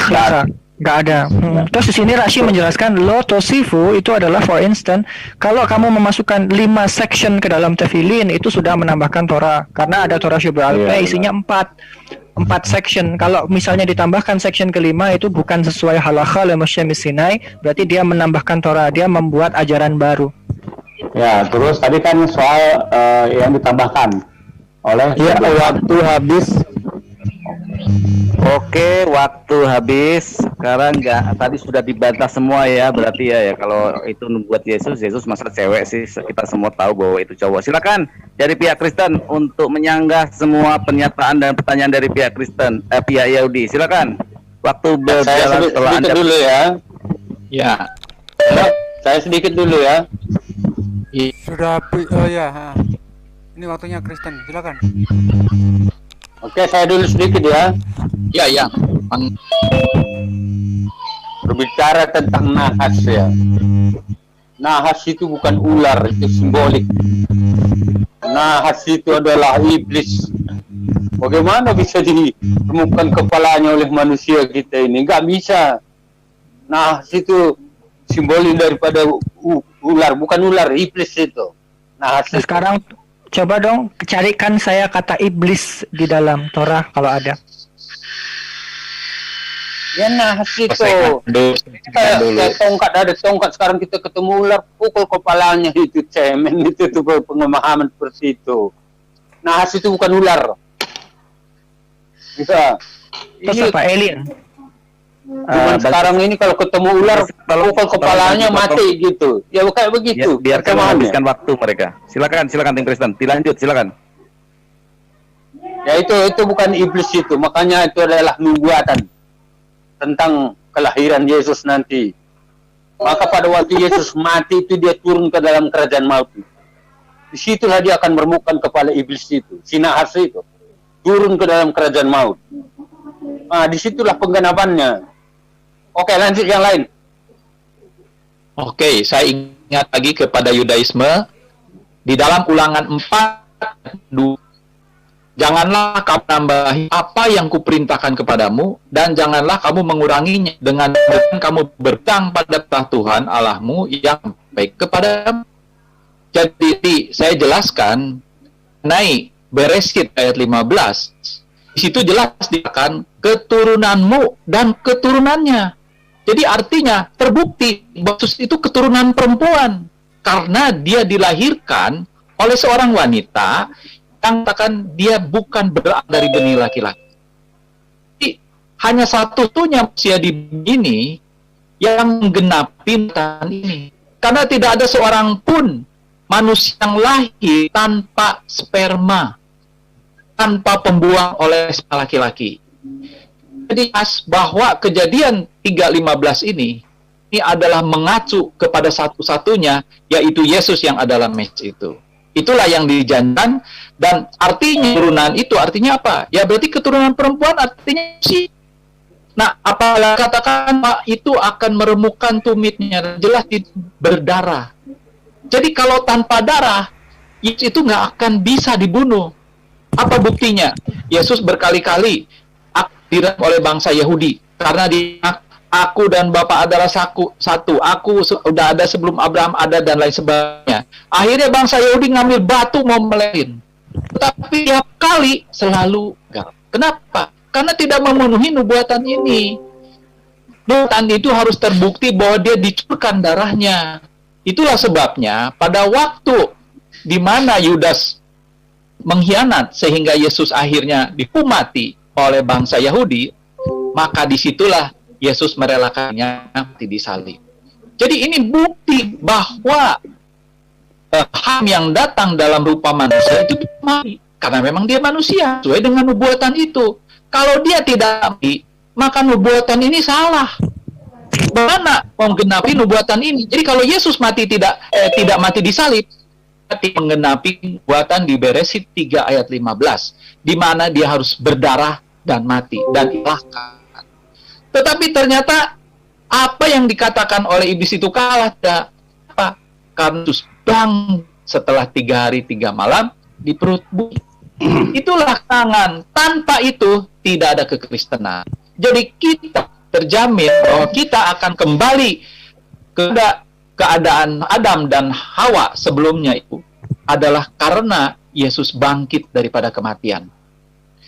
Nggak ada. Terus di sini Rashi menjelaskan lo tosifu itu adalah for instance kalau kamu memasukkan 5 section ke dalam tefillin itu sudah menambahkan Torah karena ada Torah Sheba'al Peh isinya 4 section. Kalau misalnya ditambahkan section kelima itu bukan sesuai halakha le Moshe Sinai, berarti dia menambahkan Torah, dia membuat ajaran baru. Ya, terus tadi kan soal yang ditambahkan oleh waktu habis. Oke, waktu habis. Sekarang tadi sudah dibantah semua ya, berarti ya kalau itu buat Yesus masa cewek sih, kita semua tahu bahwa itu cowok. Silakan dari pihak Kristen untuk menyanggah semua pernyataan dan pertanyaan dari pihak Kristen, pihak Yahudi. Silakan. Waktu berjalan setelah Anda dulu ya. Ya. Saya sedikit dulu ya. Sudah oh ya. Ini waktunya Kristen, silakan. Oke, saya dulu sedikit ya. Ya. Berbicara tentang nahas ya. Nahas itu bukan ular, itu simbolik. Nahas itu adalah iblis. Bagaimana bisa ditemukan kepalanya oleh manusia kita ini? Nggak bisa. Nahas itu simbolik daripada ular, bukan ular, iblis itu. Nahas itu. Sekarang coba dong carikan saya kata iblis di dalam Torah kalau ada. Ya nahas itu. Kayak tongkat, ada tongkat, sekarang kita ketemu ular, pukul kepalanya itu, cemen itu tuh pemahaman seperti itu. Nahas itu bukan ular. Bisa. Terus apa alien? Cuman sekarang ini kalau ketemu ular, pukul kepalanya mati gitu. Ya kayak begitu. Ya, biarkan menghabiskan waktu mereka. Silakan tim Kristen. Dilanjut, silakan. Ya itu bukan iblis itu, makanya itu adalah nubuatan tentang kelahiran Yesus nanti. Maka pada waktu Yesus mati itu dia turun ke dalam kerajaan maut. Disitulah dia akan meremukkan kepala iblis itu, si nahas itu. Turun ke dalam kerajaan maut. Nah, disitulah penggenapannya. Oke, lanjut yang lain. Oke, saya ingat lagi kepada Yudaisme di dalam Ulangan 4 janganlah kamu nambahi apa yang kuperintahkan kepadamu, dan janganlah kamu menguranginya dengan kamu bertang pada Tuhan Allahmu yang baik kepadamu. Jadi saya jelaskan naik Bereshit ayat 15. Di situ jelas dikatakan keturunanmu dan keturunannya. Jadi artinya terbukti Yesus itu keturunan perempuan karena dia dilahirkan oleh seorang wanita yang katakan dia bukan berasal dari benih laki-laki. Jadi, hanya satu-satunya manusia di bumi yang menggenapi perintah ini. Karena tidak ada seorang pun manusia yang lahir tanpa sperma, tanpa pembuang oleh laki-laki. Jadi bahwa kejadian 3:15 ini adalah mengacu kepada satu-satunya, yaitu Yesus yang adalah Mesias itu. Itulah yang dijanjikan, dan artinya keturunan itu artinya apa? Ya berarti keturunan perempuan artinya sih. Nah, apabila katakan itu akan meremukkan tumitnya, jelas berdarah. Jadi kalau tanpa darah, Yesus itu nggak akan bisa dibunuh. Apa buktinya? Yesus berkali-kali direm oleh bangsa Yahudi karena aku dan Bapa adalah satu. Aku sudah ada sebelum Abraham ada dan lain sebagainya. Akhirnya bangsa Yahudi ngambil batu mau melehin. Tetapi tiap kali selalu gagal. Kenapa? Karena tidak memenuhi nubuatan ini. Nubuatan itu harus terbukti bahwa dia dicurahkan darahnya. Itulah sebabnya pada waktu di mana Yudas mengkhianat sehingga Yesus akhirnya dihukum mati oleh bangsa Yahudi, maka disitulah Yesus merelakannya mati di salib. Jadi ini bukti bahwa Ham yang datang dalam rupa manusia itu mati, karena memang dia manusia, sesuai dengan nubuatan itu. Kalau dia tidak mati, maka nubuatan ini salah. Bagaimana menggenapi nubuatan ini? Jadi kalau Yesus mati tidak mati di salib, menggenapi nubuatan di Bereshit 3 ayat 15, di mana dia harus berdarah dan mati dan ilahkan. Tetapi ternyata apa yang dikatakan oleh iblis itu kalah. Apa? Karena Yesus bang setelah 3 hari 3 malam di perut bumi. Itulah tangan. Tanpa itu tidak ada kekristenan. Jadi kita terjamin bahwa kita akan kembali ke keadaan Adam dan Hawa sebelumnya itu adalah karena Yesus bangkit daripada kematian.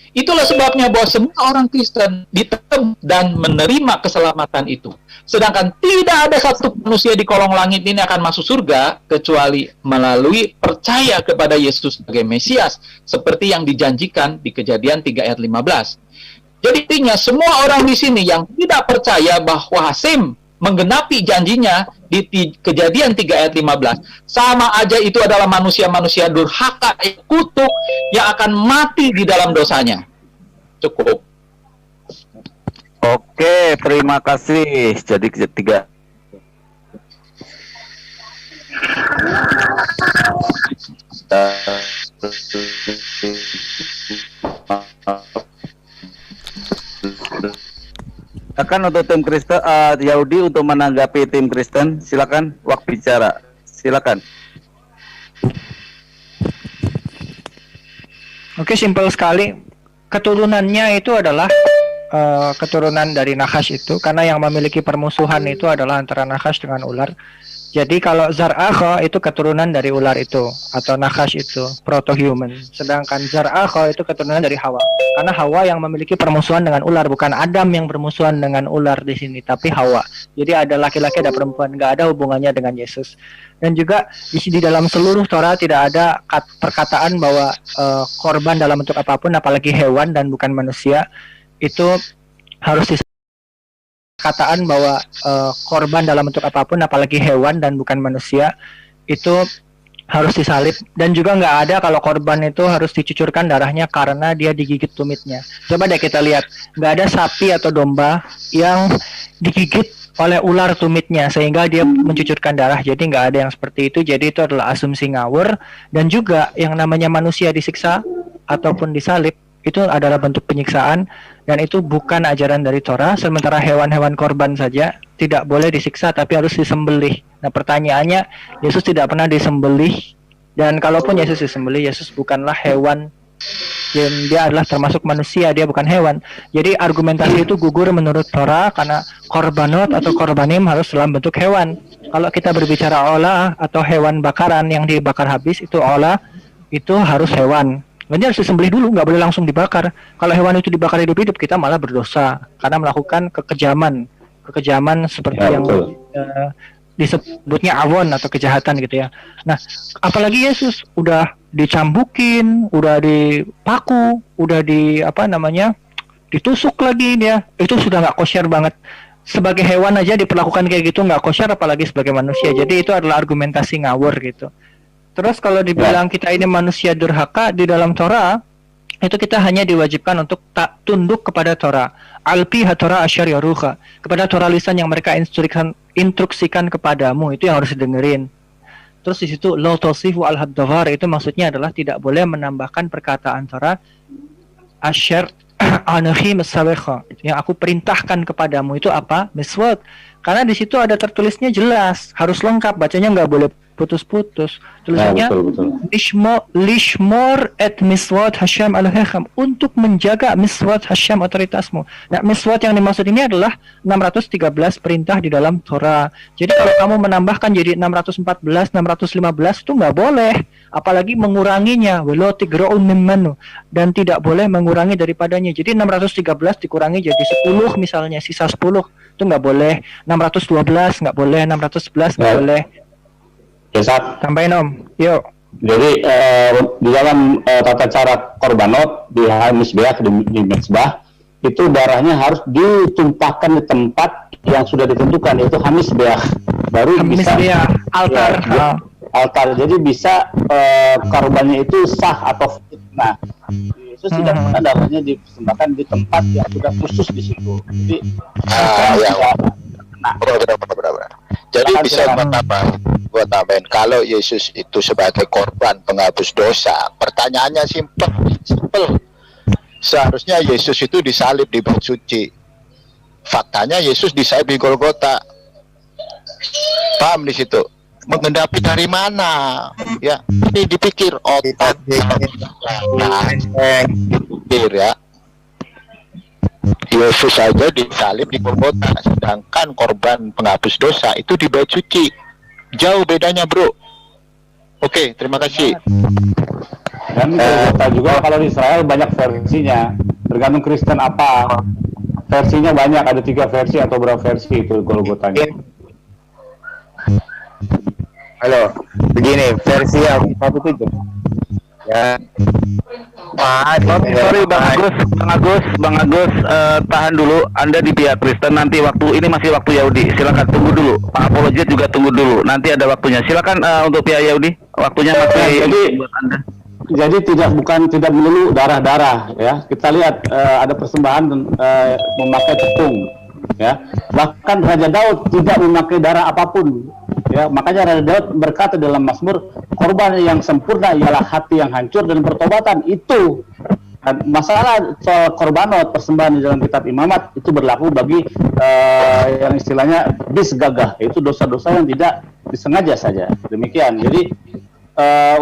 Itulah sebabnya bahwa semua orang Kristen ditemu dan menerima keselamatan itu. Sedangkan tidak ada satu manusia di kolong langit ini akan masuk surga kecuali melalui percaya kepada Yesus sebagai Mesias, seperti yang dijanjikan di Kejadian 3 ayat 15. Jadi intinya semua orang di sini yang tidak percaya bahwa Hasim menggenapi janjinya di Kejadian 3 ayat 15, sama aja itu adalah manusia-manusia durhaka, kutuk yang akan mati di dalam dosanya. Cukup. Oke, terima kasih. Jadi ketiga. Silakan untuk tim Kristen, Yahudi untuk menanggapi tim Kristen. Silakan, waktu bicara. Silakan. Oke, simpel sekali. Keturunannya itu adalah keturunan dari Nahash itu, karena yang memiliki permusuhan itu adalah antara Nahash dengan ular. Jadi kalau Zar'akha itu keturunan dari ular itu, atau Nahash itu proto-human. Sedangkan Zar'akha itu keturunan dari Hawa. Karena Hawa yang memiliki permusuhan dengan ular, bukan Adam yang bermusuhan dengan ular di sini, tapi Hawa. Jadi ada laki-laki, ada perempuan, nggak ada hubungannya dengan Yesus. Dan juga di dalam seluruh Torah tidak ada perkataan bahwa korban dalam bentuk apapun, apalagi hewan dan bukan manusia, itu harus kataan bahwa korban dalam bentuk apapun, apalagi hewan dan bukan manusia, itu harus disalib. Dan juga nggak ada kalau korban itu harus dicucurkan darahnya karena dia digigit tumitnya. Coba deh kita lihat, nggak ada sapi atau domba yang digigit oleh ular tumitnya sehingga dia mencucurkan darah. Jadi nggak ada yang seperti itu. Jadi itu adalah asumsi ngawur. Dan juga yang namanya manusia disiksa ataupun disalib itu adalah bentuk penyiksaan, dan itu bukan ajaran dari Torah. Sementara hewan-hewan korban saja tidak boleh disiksa tapi harus disembelih. Nah, pertanyaannya, Yesus tidak pernah disembelih, dan kalaupun Yesus disembelih, Yesus bukanlah hewan, dan dia adalah termasuk manusia, dia bukan hewan. Jadi argumentasi itu gugur menurut Torah karena korbanot atau korbanim harus dalam bentuk hewan. Kalau kita berbicara olah atau hewan bakaran yang dibakar habis, itu olah, itu harus hewan. Dia harus disembelih dulu, nggak boleh langsung dibakar. Kalau hewan itu dibakar hidup-hidup, kita malah berdosa karena melakukan kekejaman seperti yang disebutnya awon atau kejahatan gitu ya. Nah, apalagi Yesus udah dicambukin, udah dipaku, udah ditusuk lagi dia. Itu sudah nggak kosher banget. Sebagai hewan aja diperlakukan kayak gitu nggak kosher, apalagi sebagai manusia. Jadi itu adalah argumentasi ngawur gitu. Terus kalau dibilang kita ini manusia durhaka, di dalam Torah itu kita hanya diwajibkan untuk tak tunduk kepada Torah. Alpi haTorah asyar yaruha, kepada Torah lisan yang mereka instruksikan kepadamu, itu yang harus didengerin. Terus di situ lo tosifu al haddavar, itu maksudnya adalah tidak boleh menambahkan perkataan Torah asyar anahi mesawekha, yang aku perintahkan kepadamu itu apa? Miswat. Karena di situ ada tertulisnya jelas, harus lengkap, bacanya nggak boleh putus-putus. Tulisannya lishmor et miswat Hashem Elohechem, untuk menjaga miswat Hashem otoritasmu. Nah, miswat yang dimaksud ini adalah 613 perintah di dalam Torah. Jadi kalau kamu menambahkan jadi 614, 615 itu nggak boleh, apalagi menguranginya. Welo tigra'un mimmanu, dan tidak boleh mengurangi daripadanya. Jadi 613 dikurangi jadi 10 misalnya, sisa 10 itu nggak boleh. 612 nggak boleh, 611 nggak boleh. Sampaiin Om, yuk. Jadi di dalam tata cara korbanot di Misbeah, di Mezbah, itu darahnya harus ditumpahkan di tempat yang sudah ditentukan, yaitu Hamisbeah. Baru bisa altar. Ya, altar. Jadi bisa korbannya itu sah atau fitnah. Yesus tidak pernah darahnya dipersembahkan di tempat yang sudah khusus di situ. Jadi benar. Jadi bisa buat tambahin, kalau Yesus itu sebagai korban penghapus dosa, pertanyaannya simpel. Seharusnya Yesus itu disalib di bait suci. Faktanya Yesus disalib di Golgota. Paham di situ? Mengendapi dari mana? Ya, ini dipikir otak. Ya. Yesus saja disalib di Golgota, sedangkan korban penghapus dosa itu di bait suci. Jauh bedanya, bro. Oke, terima kasih. Dan Golgota juga kalau di Israel banyak versinya, tergantung Kristen apa. Versinya banyak, ada 3 versi atau berapa versi itu Golgotanya. Halo, begini versi yang 1.7. Ya. Sorry Bang Agus, tahan dulu. Anda di pihak Kristen, nanti waktu ini masih waktu Yahudi. Silakan tunggu dulu. Pak Apologet juga tunggu dulu. Nanti ada waktunya. Silakan untuk pihak Yahudi. Waktunya masih buat Anda. Jadi tidak melulu darah-darah ya. Kita lihat ada persembahan memakai tepung ya. Bahkan Raja Daud tidak memakai darah apapun. Ya, makanya Raja Daud berkata dalam Mazmur, korban yang sempurna ialah hati yang hancur dan pertobatan. Itu masalah soal korbanot persembahan di dalam kitab Imamat itu berlaku bagi yang istilahnya bisgagah, yaitu dosa-dosa yang tidak disengaja saja. Demikian. Jadi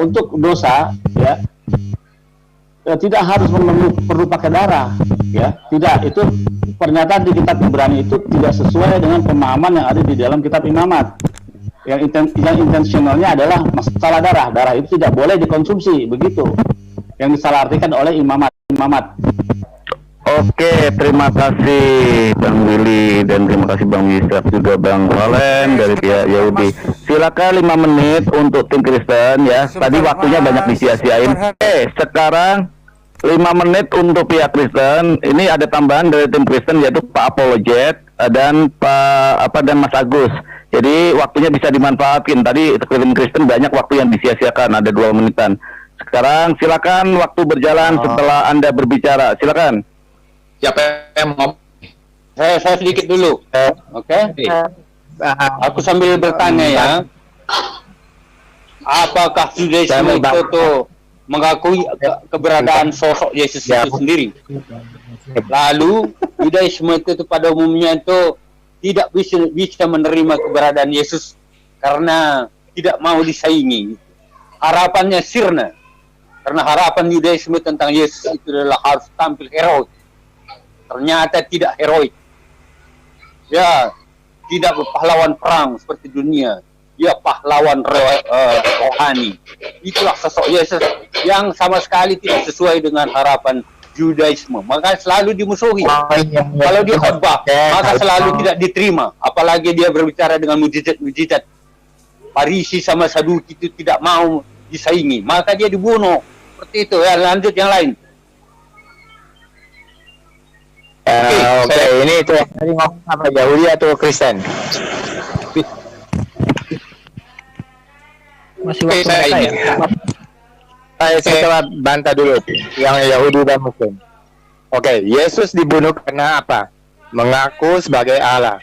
untuk dosa ya tidak harus perlu pakai darah ya. Tidak, itu pernyataan di kitab Ibrani itu tidak sesuai dengan pemahaman yang ada di dalam kitab Imamat. Yang intensionalnya adalah masalah darah. Darah itu tidak boleh dikonsumsi, begitu. Yang disalahartikan oleh imamat. Oke, terima kasih Bang Willy dan terima kasih Bang Yusuf juga Bang Valen dari pihak Yahudi. Silakan 5 menit untuk tim Kristen ya. Tadi waktunya banyak disia-siain. Oke, sekarang 5 menit untuk pihak Kristen. Ini ada tambahan dari tim Kristen yaitu Pak Apologet dan dan Mas Agus. Jadi waktunya bisa dimanfaatkan. Tadi tim Kristen banyak waktu yang disia-siakan, ada 2 menitan. Sekarang silakan waktu berjalan setelah Anda berbicara. Silakan. Siapa yang mau? Saya sedikit dulu. Oke. Aku sambil bertanya ya. Apakah Judaisme itu mengakui keberadaan sosok Yesus itu sendiri? Lalu Judaisme itu pada umumnya itu tidak bisa menerima keberadaan Yesus karena tidak mau disaingi. Harapannya sirna. Karena harapan Judaisme tentang Yesus itu adalah harus tampil heroik. Ternyata tidak heroik. Ya, tidak pahlawan perang seperti dunia. Dia pahlawan rohani. Itulah sosok Yesus yang sama sekali tidak sesuai dengan harapan Judaisme, maka selalu dimusuhi. Kalau dia khotbah, maka selalu tidak diterima. Apalagi dia berbicara dengan mujizat-mujizat. Farisi sama Saduki itu tidak mau disaingi, maka dia dibunuh. Seperti itu ya. Lanjut yang lain. Oke, ini itu tadi ngomong apa, Yahudi atau Kristen? Masih waktu mereka ya. Saya coba bantah dulu yang Yahudi dan Muslim. Oke, Yesus dibunuh karena apa? Mengaku sebagai Allah.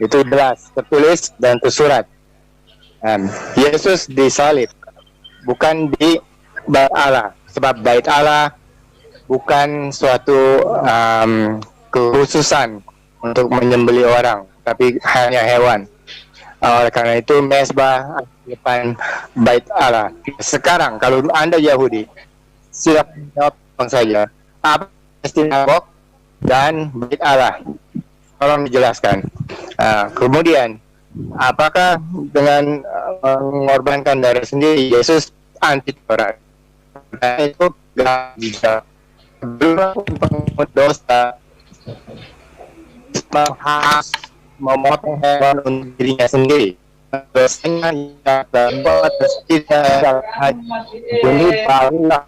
Itu jelas, tertulis dan tersurat. Yesus disalib, bukan di bait Allah. Sebab bait Allah bukan suatu kekhususan untuk menyembelih orang, tapi hanya hewan. Oleh karena itu mezbah depan bait Allah. Sekarang kalau Anda Yahudi, silakan jawab saja. Apa sinagog dan bait Allah? Tolong dijelaskan. Kemudian, apakah dengan mengorbankan darah sendiri Yesus anti Taurat? Itu gak bisa. Belum pengut dosa memotong hewan untuk dirinya sendiri. Biasanya dapat tidak ini barulah.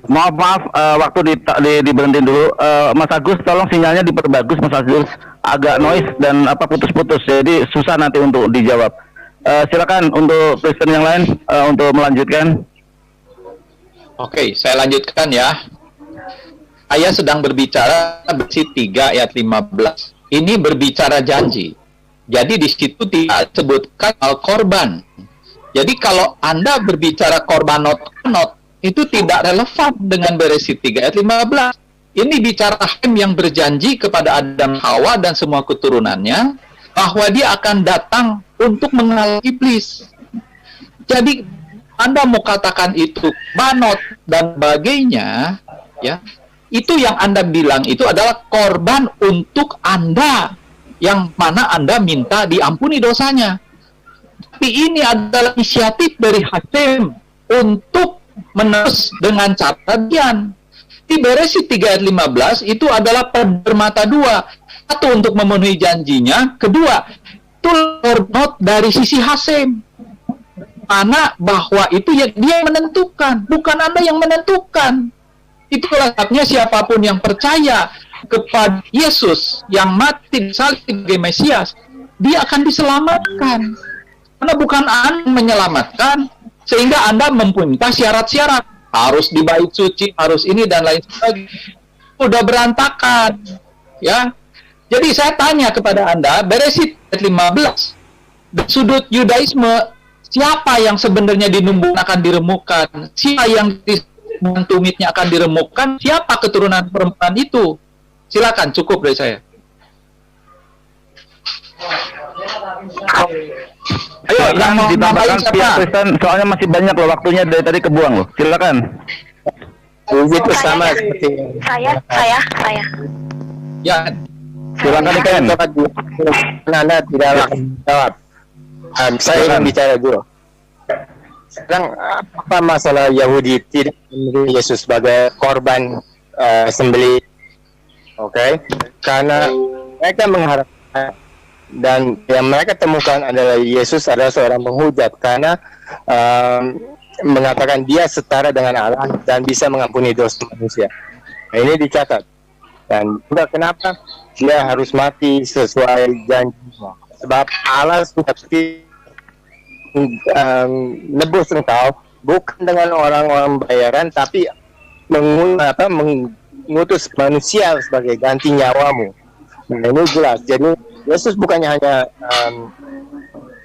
Maaf, waktu diberhentiin dulu. Mas Agus, tolong sinyalnya diperbagus, Mas Agus. Agak noise dan putus-putus, jadi susah nanti untuk dijawab. Silakan untuk Kristen yang lain untuk melanjutkan. Oke, saya lanjutkan ya. Ayah sedang berbicara versi 3 ayat 15. Ini berbicara janji. Jadi di situ tidak disebutkan korban. Jadi kalau Anda berbicara korbanot, itu tidak relevan dengan versi 3 ayat 15. Ini bicara Hakim yang berjanji kepada Adam, Hawa dan semua keturunannya bahwa dia akan datang untuk mengalahkan iblis. Jadi Anda mau katakan itu banot dan sebagainya, ya, Itu yang Anda bilang itu adalah korban untuk Anda, yang mana Anda minta diampuni dosanya. Tapi ini adalah inisiatif dari hakim untuk menerus dengan catatan. Di Beresit 3 ayat 15 itu adalah bermata dua. Satu, untuk memenuhi janjinya. Kedua, itu not dari sisi hakim. Mana bahwa itu yang dia menentukan, bukan Anda yang menentukan. Itulah sebabnya siapapun yang percaya kepada Yesus yang mati disalib sebagai Mesias, dia akan diselamatkan. Karena bukan Anda yang menyelamatkan, sehingga Anda mempunyai syarat-syarat. Harus di bait suci, harus ini dan lain sebagainya. Udah berantakan. Ya. Jadi saya tanya kepada Anda, Beresit 15, dari sudut Yudaisme, siapa yang sebenarnya dinumbuk akan diremukkan? Siapa yang tumitnya akan diremukkan? Siapa keturunan perempuan itu? Silakan, cukup dari saya. Ayo, yang mau ditambahkan pihak Kristen, soalnya masih banyak loh waktunya dari tadi kebuang loh. Silakan. Begitu sama seperti Saya. Ya, silakan Ken. Anda tidak langsung jawab. Saya ingin bicara dulu. Sekarang apa masalah Yahudi tidak menerima Yesus sebagai korban sembelih? Oke, karena mereka mengharapkan dan yang mereka temukan adalah Yesus adalah seorang penghujat karena mengatakan dia setara dengan Allah dan bisa mengampuni dosa manusia. Nah, ini dicatat. Dan juga kenapa dia harus mati sesuai janjinya? Sebab Allah sudah nebus engkau bukan dengan orang-orang bayaran, tapi mengutus manusia sebagai ganti nyawamu. Nah, ini jelas. Jadi Yesus bukannya hanya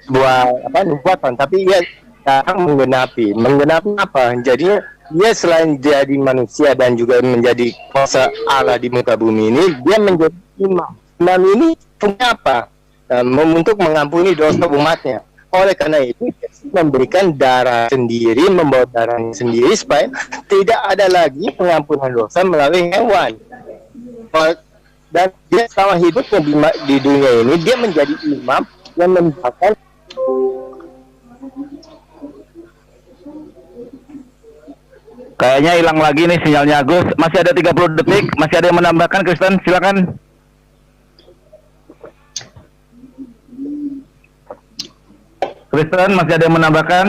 sebuah nubuatan, tapi dia datang menggenapi apa? Jadi dia selain jadi manusia dan juga menjadi kuasa Allah di muka bumi ini, dia menjadi imam. Imam ini punya apa? Untuk mengampuni dosa umatnya. Oleh karena itu, Yesus memberikan darah sendiri, membawa darahnya sendiri supaya tidak ada lagi pengampunan dosa melalui hewan. Dan dia selama hidupnya di dunia ini, dia menjadi imam yang membawakan. Kayaknya hilang lagi nih sinyalnya Agus. Masih ada 30 detik. Masih ada yang menambahkan, Kristen? Silakan. Kristen, masih ada yang menambahkan?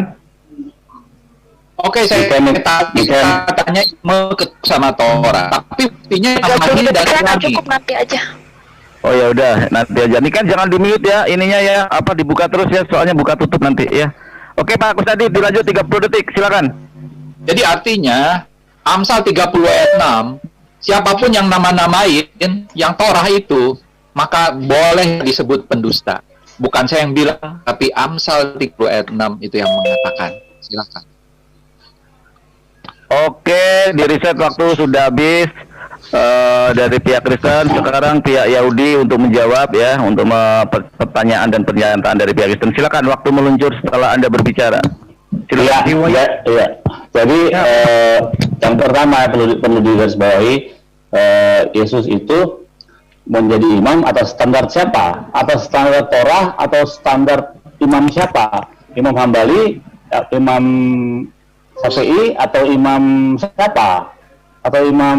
Oke, saya tanya sama Torah, tapi buktinya ini dari lagi. Cukup nanti aja. Oh ya udah, nanti aja. Ini kan jangan di-mute ya, ininya ya, dibuka terus ya, soalnya buka tutup nanti ya. Oke Pak Kusadi, dilanjut 30 detik, silakan. Jadi artinya Amsal 30 ayat 6, siapapun yang nama-namain yang Torah itu, maka boleh disebut pendusta. Bukan saya yang bilang, tapi Amsal 30 ayat 6 itu yang mengatakan. Silakan. Oke, di riset waktu sudah habis dari pihak Kristen. Sekarang pihak Yahudi untuk menjawab ya, untuk pertanyaan dan pernyataan dari pihak Kristen. Silakan, waktu meluncur setelah Anda berbicara. Silakan. Ya. Jadi yang pertama perlu digarisbawahi, Yesus itu menjadi imam atas standar siapa? Atas standar Torah atau standar imam siapa? Imam Hambali, imam Syafi'i atau imam siapa? Atau imam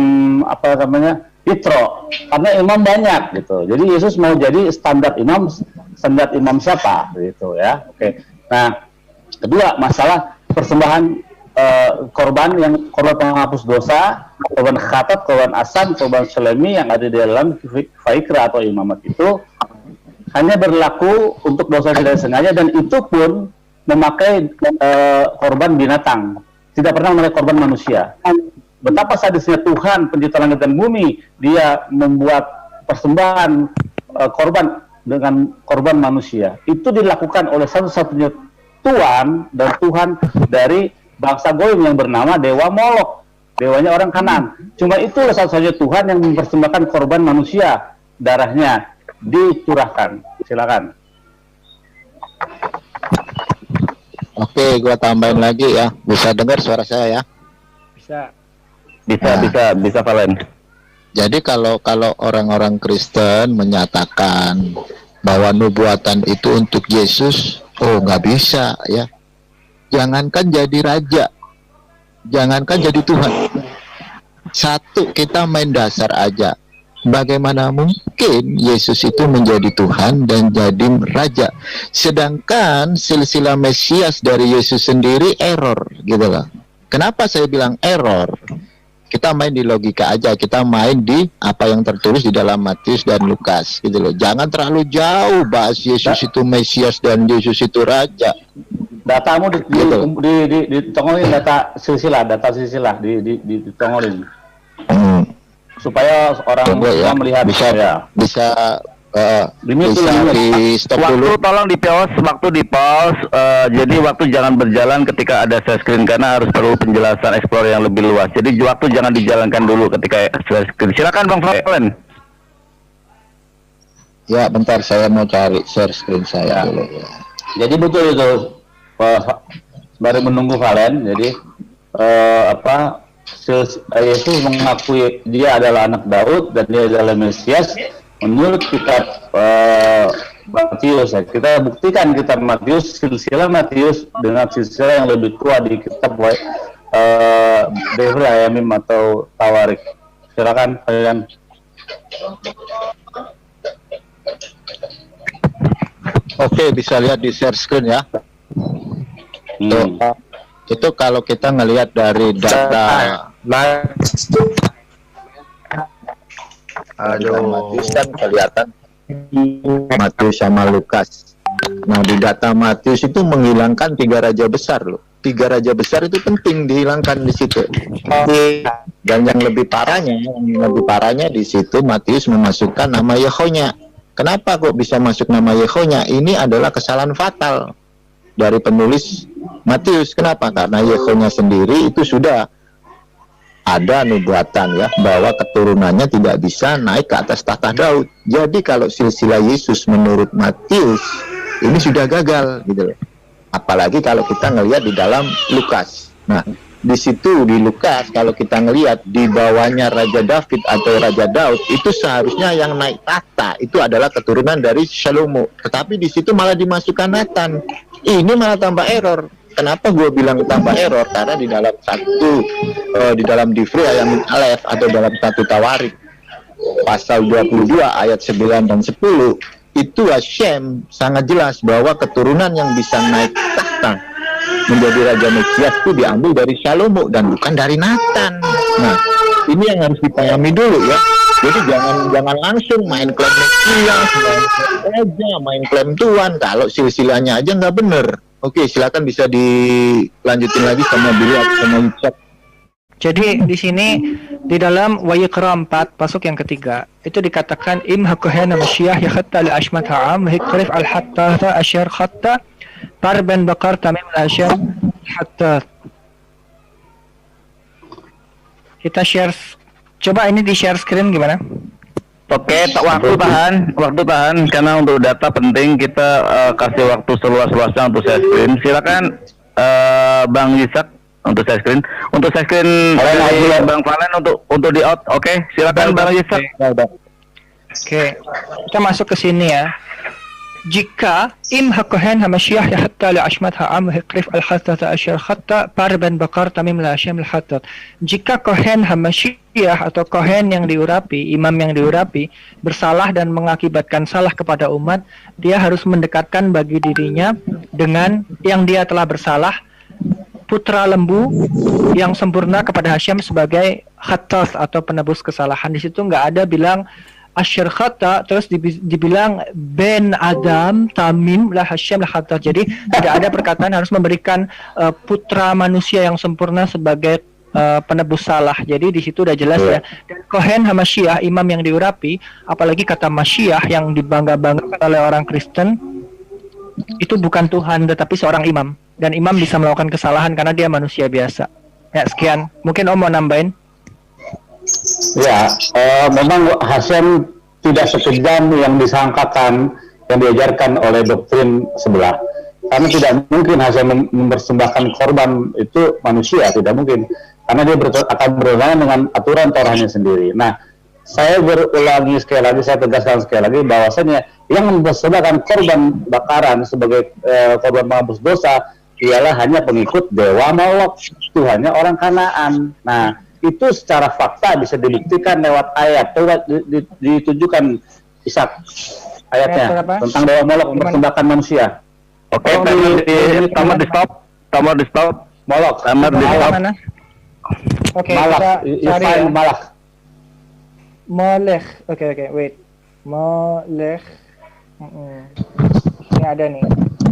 Yitro? Karena imam banyak gitu. Jadi Yesus mau jadi standar imam siapa gitu ya. Oke. Nah, kedua masalah persembahan korban penghapus dosa, korban khatat, korban asam, korban selemi yang ada di dalam Vaikra atau imamat itu hanya berlaku untuk dosa tidak sengaja, dan itu pun memakai korban binatang, tidak pernah memakai korban manusia. Betapa sadisnya Tuhan pencipta langit dan bumi, dia membuat persembahan korban dengan korban manusia. Itu dilakukan oleh satu-satunya Tuhan dan Tuhan dari bangsa Goyim yang bernama Dewa Molok, dewanya orang Kanan. Cuma itulah satu-satunya Tuhan yang mempersembahkan korban manusia, darahnya dicurahkan. Silakan. Oke, gua tambahin lagi ya. Bisa dengar suara saya ya? Bisa. Bisa Valen. Jadi kalau orang-orang Kristen menyatakan bahwa nubuatan itu untuk Yesus, nggak bisa ya. Jangankan jadi raja, jangankan jadi Tuhan. Satu, kita main dasar aja. Bagaimana mungkin Yesus itu menjadi Tuhan dan jadi raja? Sedangkan silsilah Mesias dari Yesus sendiri error, gitu loh. Kenapa saya bilang error? Kita main di logika aja, kita main di apa yang tertulis di dalam Matius dan Lukas, gitu loh. Jangan terlalu jauh bahas Yesus itu Mesias dan Yesus itu raja. Datamu ditongolin, data silsilah ditongolin. Supaya orang ya, melihat bisa di stop waktu dulu. Tolong di pause, waktu di pause. Jadi waktu jangan berjalan ketika ada share screen karena harus perlu penjelasan explore yang lebih luas. Jadi waktu jangan dijalankan dulu ketika share screen. Silakan Bang Valen. Ya, bentar saya mau cari share screen saya dulu ya. Jadi betul itu, baru menunggu Valen. Jadi Yesus mengakui dia adalah anak Daud dan dia adalah Mesias menurut kitab Matius. Kita buktikan kitab Matius, silsilah Matius dengan silsilah yang lebih tua di kitab Devri Ayamim atau Tawarik. Silakan kalian. Oke, bisa lihat di share screen ya. Itu kalau kita ngelihat dari data Matius kan kelihatan Matius sama Lukas. Nah, di data Matius itu menghilangkan 3 raja besar loh. 3 raja besar itu penting dihilangkan di situ. Dan yang lebih parahnya di situ Matius memasukkan nama Yehonya. Kenapa kok bisa masuk nama Yehonya? Ini adalah kesalahan fatal dari penulis Matius. Kenapa? Karena Yehonya sendiri itu sudah ada nubuatan ya bahwa keturunannya tidak bisa naik ke atas tahta Daud. Jadi kalau silsilah Yesus menurut Matius ini sudah gagal gitu loh. Apalagi kalau kita ngelihat di dalam Lukas. Nah, di situ di Lukas kalau kita ngelihat di bawahnya Raja David atau Raja Daud itu seharusnya yang naik tahta itu adalah keturunan dari Salomo. Tetapi di situ malah dimasukkan Nathan. Ini malah tambah error. Kenapa gue bilang tambah error? Karena di dalam di dalam Divri Ayamim Alef atau dalam satu Tawarik pasal 22 ayat 9 dan 10 itu Hashem sangat jelas bahwa keturunan yang bisa naik tahta menjadi Raja Mesias itu diambil dari Salomo dan bukan dari Nathan. Nah, ini yang harus dipahami dulu ya. Jadi jangan langsung main klaim Mesias, main klaim Tuhan kalau silsilahnya aja nggak bener. Oke, silakan bisa dilanjutin lagi sama Billy atau sama Yusuf. Jadi di sini di dalam Wayikra 4 pasuk yang ketiga itu dikatakan im hakuhana masyiyah yakhatta li ashmat ha'am hikrif al hatta asyar khatta parban bakar tamim al asyar hatta. Kita share, coba ini di share screen gimana? Oke, waktu tahan karena untuk data penting kita kasih waktu seluas-luasnya untuk share screen. Silakan Bang Yisak untuk share screen. Untuk share screen dari Bang Valen untuk di out. Oke, silakan Bang Yisak. Oke, kita masuk ke sini ya. Jika im hakohen hamasyiyah ya hatta li ashmat ha'am hikrif al-hatta asyar khatta parban bakar tamim la asyam al-hatta. Jika kohen hamasyiyah atau kohen yang diurapi, imam yang diurapi bersalah dan mengakibatkan salah kepada umat, dia harus mendekatkan bagi dirinya dengan yang dia telah bersalah putra lembu yang sempurna kepada Hasyam sebagai khattas atau penebus kesalahan. Di situ nggak ada bilang asyir khata terus dibilang ben Adam tamim lah Hasyam lah khata. Jadi tidak ada perkataan harus memberikan putra manusia yang sempurna sebagai penebus salah. Jadi di situ udah jelas ya. Dan kohen hamasyiyah, imam yang diurapi, apalagi kata masyiyah yang dibangga-banggakan oleh orang Kristen, itu bukan Tuhan tetapi seorang imam. Dan imam bisa melakukan kesalahan karena dia manusia biasa. Ya, sekian. Mungkin Om mau nambahin? Ya, memang Hasyam tidak sekejam yang disangkakan, yang diajarkan oleh doktrin sebelah. Karena tidak mungkin Hasyam mempersembahkan korban itu manusia, tidak mungkin. Karena dia akan bertentangan dengan aturan Torahnya sendiri. Nah, saya berulangi sekali lagi, saya tegaskan sekali lagi bahwasanya yang mempersembahkan korban bakaran sebagai korban penghapus dosa ialah hanya pengikut dewa Molok, Tuhannya orang Kanaan. Nah, itu secara fakta bisa dibuktikan lewat ayat. Coba ditunjukkan Ishak ayatnya tentang dewa Molok mempersembahkan manusia. Oke, timer di stop. Molok, timer di stop. Oke, Malak, kita cari ya. Malak. Molech. Oke, wait. Molech. Ini ada nih.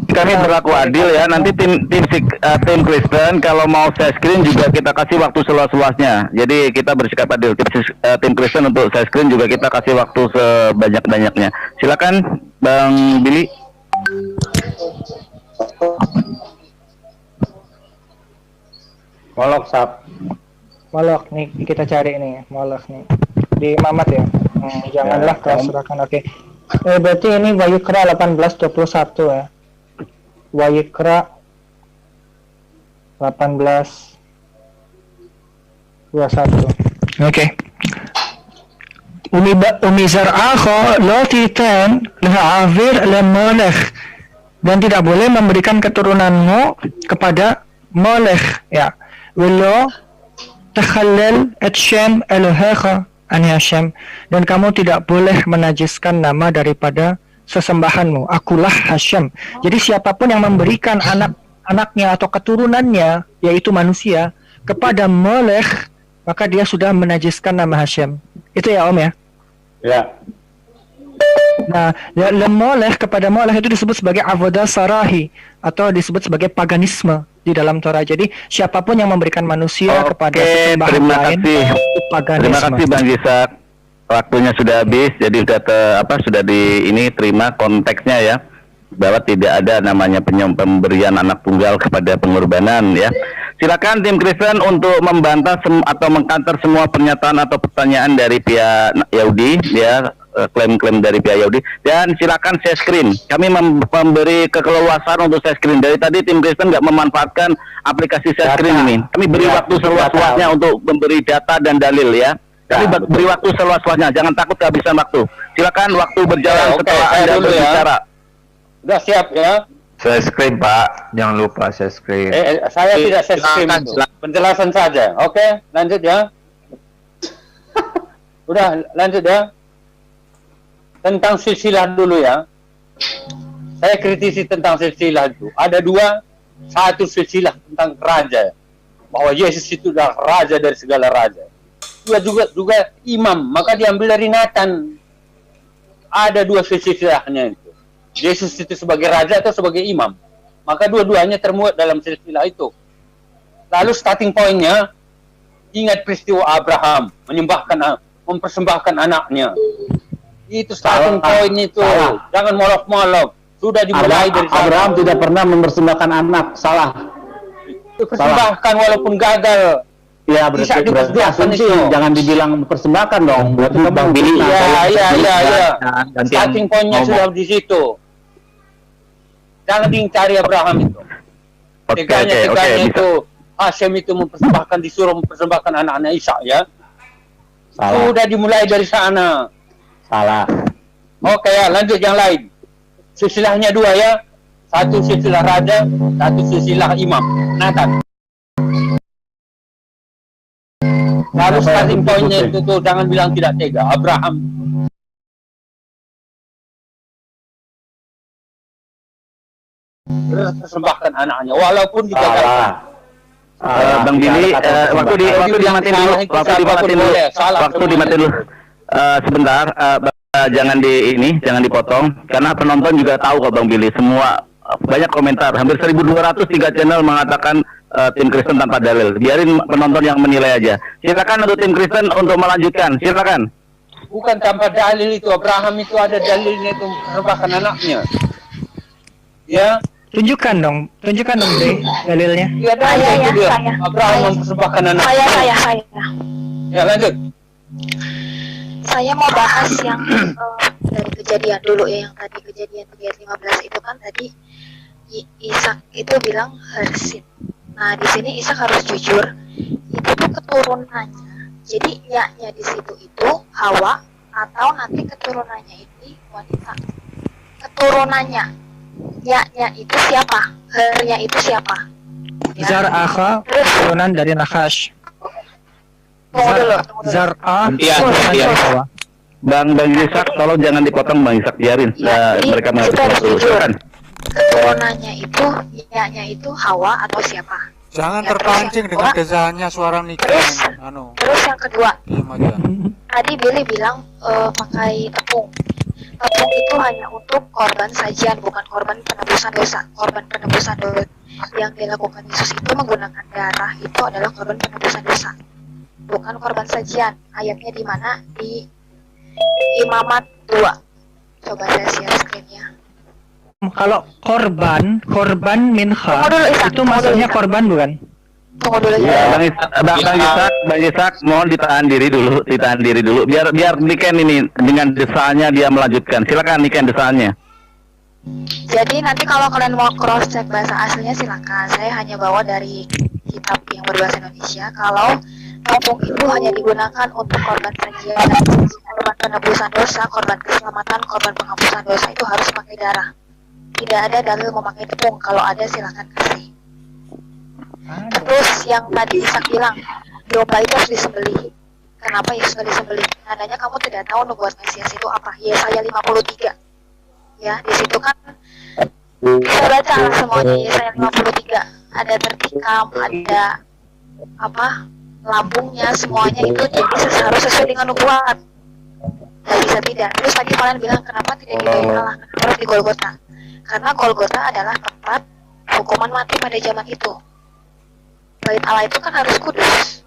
Kami berlaku adil ya. Nanti tim Kristen kalau mau share screen juga kita kasih waktu seluas-luasnya. Jadi kita bersikap adil. Tim Kristen untuk share screen juga kita kasih waktu sebanyak-banyaknya. Silakan Bang Billy. Molok sap. Molok nih kita cari nih, Molok nih. Di Mamat ya. Janganlah kau serahkan. Oke. Berarti ini Wayikra 18:21 ya. Wayikra 18:21. Oke. Umi zar'akha la titan la'avir lemolech, dan tidak boleh memberikan keturunanmu kepada Molech ya. Wala takhallal at-syam Elohekha an Hashem, dan kamu tidak boleh menajiskan nama daripada sesembahanmu. Akulah Hashem. Jadi siapapun yang memberikan anaknya atau keturunannya, yaitu manusia, kepada Molech, maka dia sudah menajiskan nama Hashem. Itu ya Om ya? Ya. Nah, Molech kepada Molech itu disebut sebagai avodah sarahi, atau disebut sebagai paganisme di dalam Torah. Jadi siapapun yang memberikan manusia kepada sesembahan lain, itu paganisme. Terima kasih Bang Jisak. Waktunya sudah habis, jadi sudah terima konteksnya ya, bahwa tidak ada namanya pemberian anak tunggal kepada pengorbanan ya. Silakan tim Kristen untuk membantah atau mengkanter semua pernyataan atau pertanyaan dari pihak Yahudi ya, klaim-klaim dari pihak Yahudi, dan silakan share screen. Kami memberi keleluasan untuk share screen. Dari tadi tim Kristen nggak memanfaatkan aplikasi share screen ini. Kami beri waktu seluas-luasnya untuk memberi data dan dalil ya. Kami beri waktu seluas-luasnya, jangan takut kehabisan waktu. Silakan waktu berjalan setelah Anda berbicara. Sudah siap ya? Share screen Pak, jangan lupa share screen. Saya tidak share screen itu. Penjelasan saja. Oke, lanjut ya. Udah, lanjut ya. Tentang silsilah dulu ya. Saya kritisi tentang silsilah itu. Ada dua. Satu silsilah tentang raja, bahwa Yesus itu adalah raja dari segala raja. Dua juga imam, maka diambil dari Nathan. Ada dua silsilahnya itu. Yesus itu sebagai raja atau sebagai imam. Maka dua-duanya termuat dalam silsilah itu. Lalu starting point-nya, ingat peristiwa Abraham mempersembahkan anaknya. Itu starting point itu. Jangan molok-molok. Sudah dimulai dari Abraham tidak pernah mempersembahkan anak. Salah. Dipersembahkan walaupun gagal. Ya, berarti asumsi, jangan dibilang mempersembahkan dong. Berarti Bang Billy. Iya. Starting point-nya sudah di situ. Jangan dicari Abraham itu. Teganya itu Hashem itu disuruh mempersembahkan anak-anak Isa ya. Salah. Sudah dimulai dari sana. Salah. Oke ya, lanjut yang lain. Silsilahnya dua ya. Satu silsilah raja, satu silsilah imam. Nathan. Lalu starting point-nya itu tuh, jangan bilang tidak tega. Abraham persembahkan anaknya walaupun digagalkan. Bang Billy, waktu dimatiin dulu. Waktu dimatiin dulu. Sebentar, jangan jangan dipotong, karena penonton juga tahu kok Bang Billy. Semua banyak komentar, hampir 1.203 channel mengatakan tim Kristen tanpa dalil. Biarin penonton yang menilai aja. Silakan untuk tim Kristen untuk melanjutkan. Silakan. Bukan tanpa dalil itu. Abraham itu ada dalilnya itu mempersembahkan anaknya. Ya. Tunjukkan dong deh dalilnya. Iya, itu dia. Abraham mempersembahkan anaknya. Saya. Ya, lanjut. Saya mau bahas yang dari kejadian dulu ya, yang tadi kejadian 3:15 itu kan tadi Ishak itu bilang harsin. Nah di sini Ishak harus jujur, itu tuh keturunannya Jadi nya di situ itu Hawa atau nanti keturunannya ini wanita. Keturunannya, nya itu siapa? Hernya itu siapa? Ya. Zar'aha keturunan dari Nakhash. Zar'ah Iya. Bang Ishak, tolong jangan dipotong Bang Ishak, biarin. Ya, Mereka mau kita harus jujur. silakan. Keturunannya itu, nya itu Hawa atau siapa? Jangan Ya, terpancing terus dengan yang kedua, desanya suara Niken. terus yang kedua, Diam aja. tadi Billy bilang pakai tepung. Tepung itu hanya untuk korban sajian, bukan korban penebusan dosa. Korban penebusan dosa yang dilakukan Yesus itu menggunakan darah itu adalah korban penebusan dosa, bukan korban sajian. Ayatnya di mana? Di Imamat 2. Coba saya share screen-nya. Kalau korban minha Tunggu dulu, Ishak. itu maksudnya korban bukan? Tunggu dulu Ya, ya. Bang Ishak, mohon ditahan diri dulu, biar Niken ini dengan desanya dia melanjutkan. Silakan Niken desanya. Jadi nanti kalau kalian mau cross check bahasa aslinya silakan. Saya hanya bawa dari kitab yang berbahasa Indonesia. Kalau tepung itu hanya digunakan untuk korban sajian, korban penebusan dosa, korban keselamatan, korban penghapusan dosa itu harus pakai darah. Tidak ada dalil memakai tepung. Kalau ada silakan kasih. Terus yang tadi Ishak bilang, domba itu harus disembelih. Kenapa Yesus nggak disembelih? Tandanya kamu tidak tahu nubuat Mesias itu apa. Yesaya 53. Ya, di situ kan kita baca lah semuanya. Yesaya 53. Ada tertikam, ada apa? Lambungnya, semuanya itu jadi harus sesuai dengan nubuat. Tidak bisa tidak. Terus tadi kalian bilang kenapa tidak di Bait Allah, harus di Golgota? Karena Golgota adalah tempat hukuman mati pada zaman itu. Bait Allah itu kan harus kudus,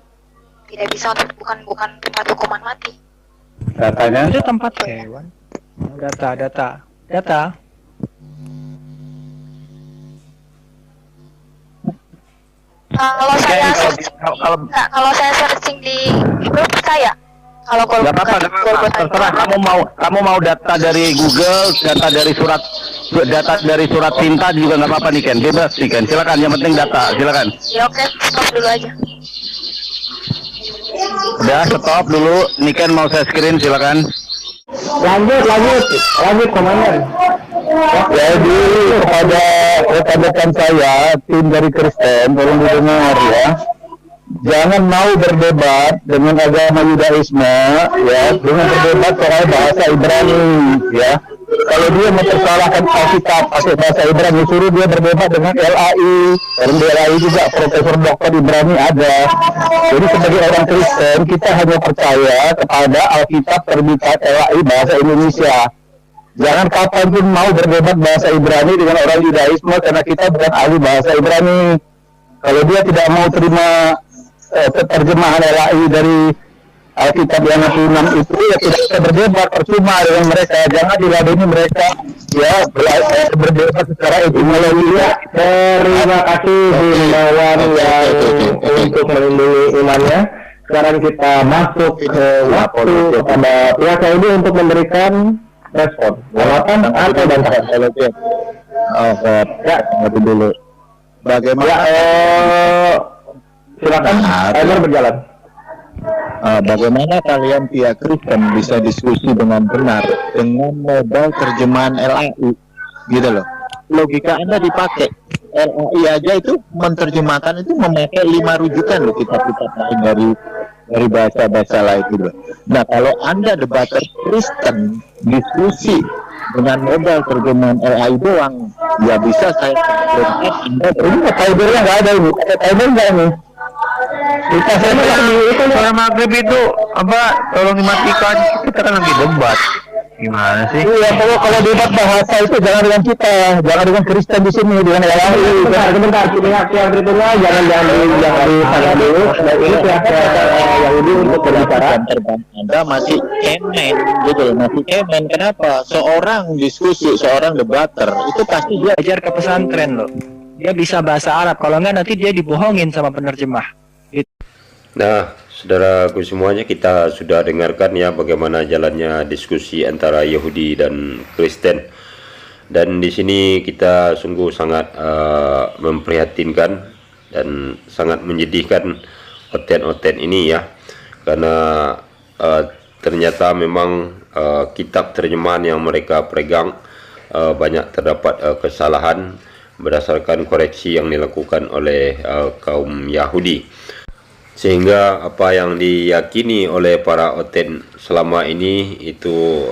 tidak bisa untuk bukan tempat hukuman mati. Katanya Itu tempat hewan. Data. Kalau saya searching di Google percaya. Kalau Gak apa-apa, terserah kamu mau data dari Google, data dari surat cinta juga nggak apa-apa Niken, bebas Niken, silakan, yang penting data, silakan. Ya oke, stop dulu aja. Udah, stop dulu, Niken mau saya screen, silakan. Lanjut komandan. Jadi kepada rekan-rekan saya, tim dari Kristen, tolong didengar ya. Jangan mau berdebat dengan agama Yudaisme, ya, dengan berdebat soal bahasa Ibrani, ya. Kalau dia mempersalahkan Alkitab pakai bahasa Ibrani, suruh dia berdebat dengan LAI. Dan di LAI juga profesor doktor Ibrani ada. Jadi sebagai orang Kristen, kita hanya percaya kepada Alkitab terbitan LAI bahasa Indonesia. Jangan kapanpun mau berdebat bahasa Ibrani dengan orang Yudaisme karena kita bukan ahli bahasa Ibrani. Kalau dia tidak mau terima terjemahan LAI dari Alkitab yang 66 itu, ya tidak bisa berdebat, percuma dengan mereka. Jangan diladeni mereka, ya, berdebat secara etimologi. Terima kasih himbauan yang untuk melindungi imannya. Sekarang kita masuk ke waktu kepada pihak ini untuk memberikan respon, jawaban atau bantahan. Oke, ya, dulu. Bagaimana? Silakan, timer berjalan. Bagaimana kalian pihak Kristen bisa diskusi dengan benar dengan modal terjemahan LAI, gitu loh? Logika Anda dipakai. LAI aja itu menerjemahkan itu memakai 5 rujukan loh, kitab-kitab lain dari bahasa-bahasa lain gitu. Nah, kalau Anda debater Kristen diskusi dengan modal terjemahan LAI doang, ya bisa saya katakan Anda ini timernya nggak ada ini, timer nggak ini? Kita Suara maghrib itu apa? Tolong dimatikan. Kita kan lagi debat. Gimana sih? Iya, kalau debat bahasa itu jangan dengan kita, jangan dengan Kristen di sini, dengan LAI. Sebentar, pihak yang berikutnya jangan ditanya dulu. Ini pihak Yahudi untuk berbicara. Anda masih kemen, gitu loh, masih kemen. Kenapa? Seorang diskusi, seorang debater itu pasti dia Ajar ke pesantren loh. Dia bisa bahasa Arab. Kalau enggak nanti dia dibohongin sama penerjemah. Nah, saudaraku semuanya, kita sudah dengarkan ya bagaimana jalannya diskusi antara Yahudi dan Kristen. Dan di sini kita sungguh sangat memprihatinkan dan sangat menyedihkan oten-oten ini ya. karena ternyata memang kitab terjemahan yang mereka pegang banyak terdapat kesalahan berdasarkan koreksi yang dilakukan oleh kaum Yahudi, sehingga apa yang diyakini oleh para oten selama ini itu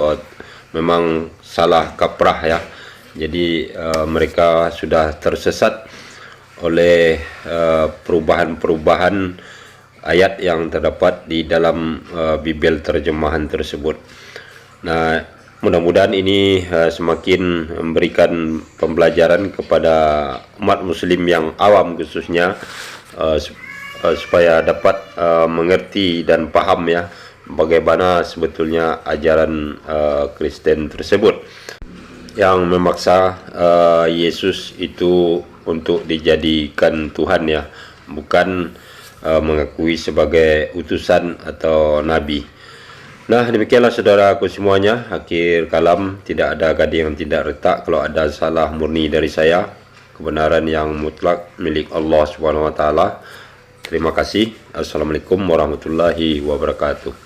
memang salah kaprah ya. Jadi mereka sudah tersesat oleh perubahan-perubahan ayat yang terdapat di dalam Bible terjemahan tersebut. Nah, mudah-mudahan ini semakin memberikan pembelajaran kepada umat muslim yang awam khususnya, supaya dapat mengerti dan paham ya bagaimana sebetulnya ajaran Kristen tersebut yang memaksa Yesus itu untuk dijadikan Tuhan ya, bukan mengakui sebagai utusan atau nabi. Nah, demikianlah saudaraku semuanya, akhir kalam, tidak ada gading yang tidak retak. Kalau ada salah murni dari saya, kebenaran yang mutlak milik Allah Subhanahu wa taala. Terima kasih. Assalamualaikum warahmatullahi wabarakatuh.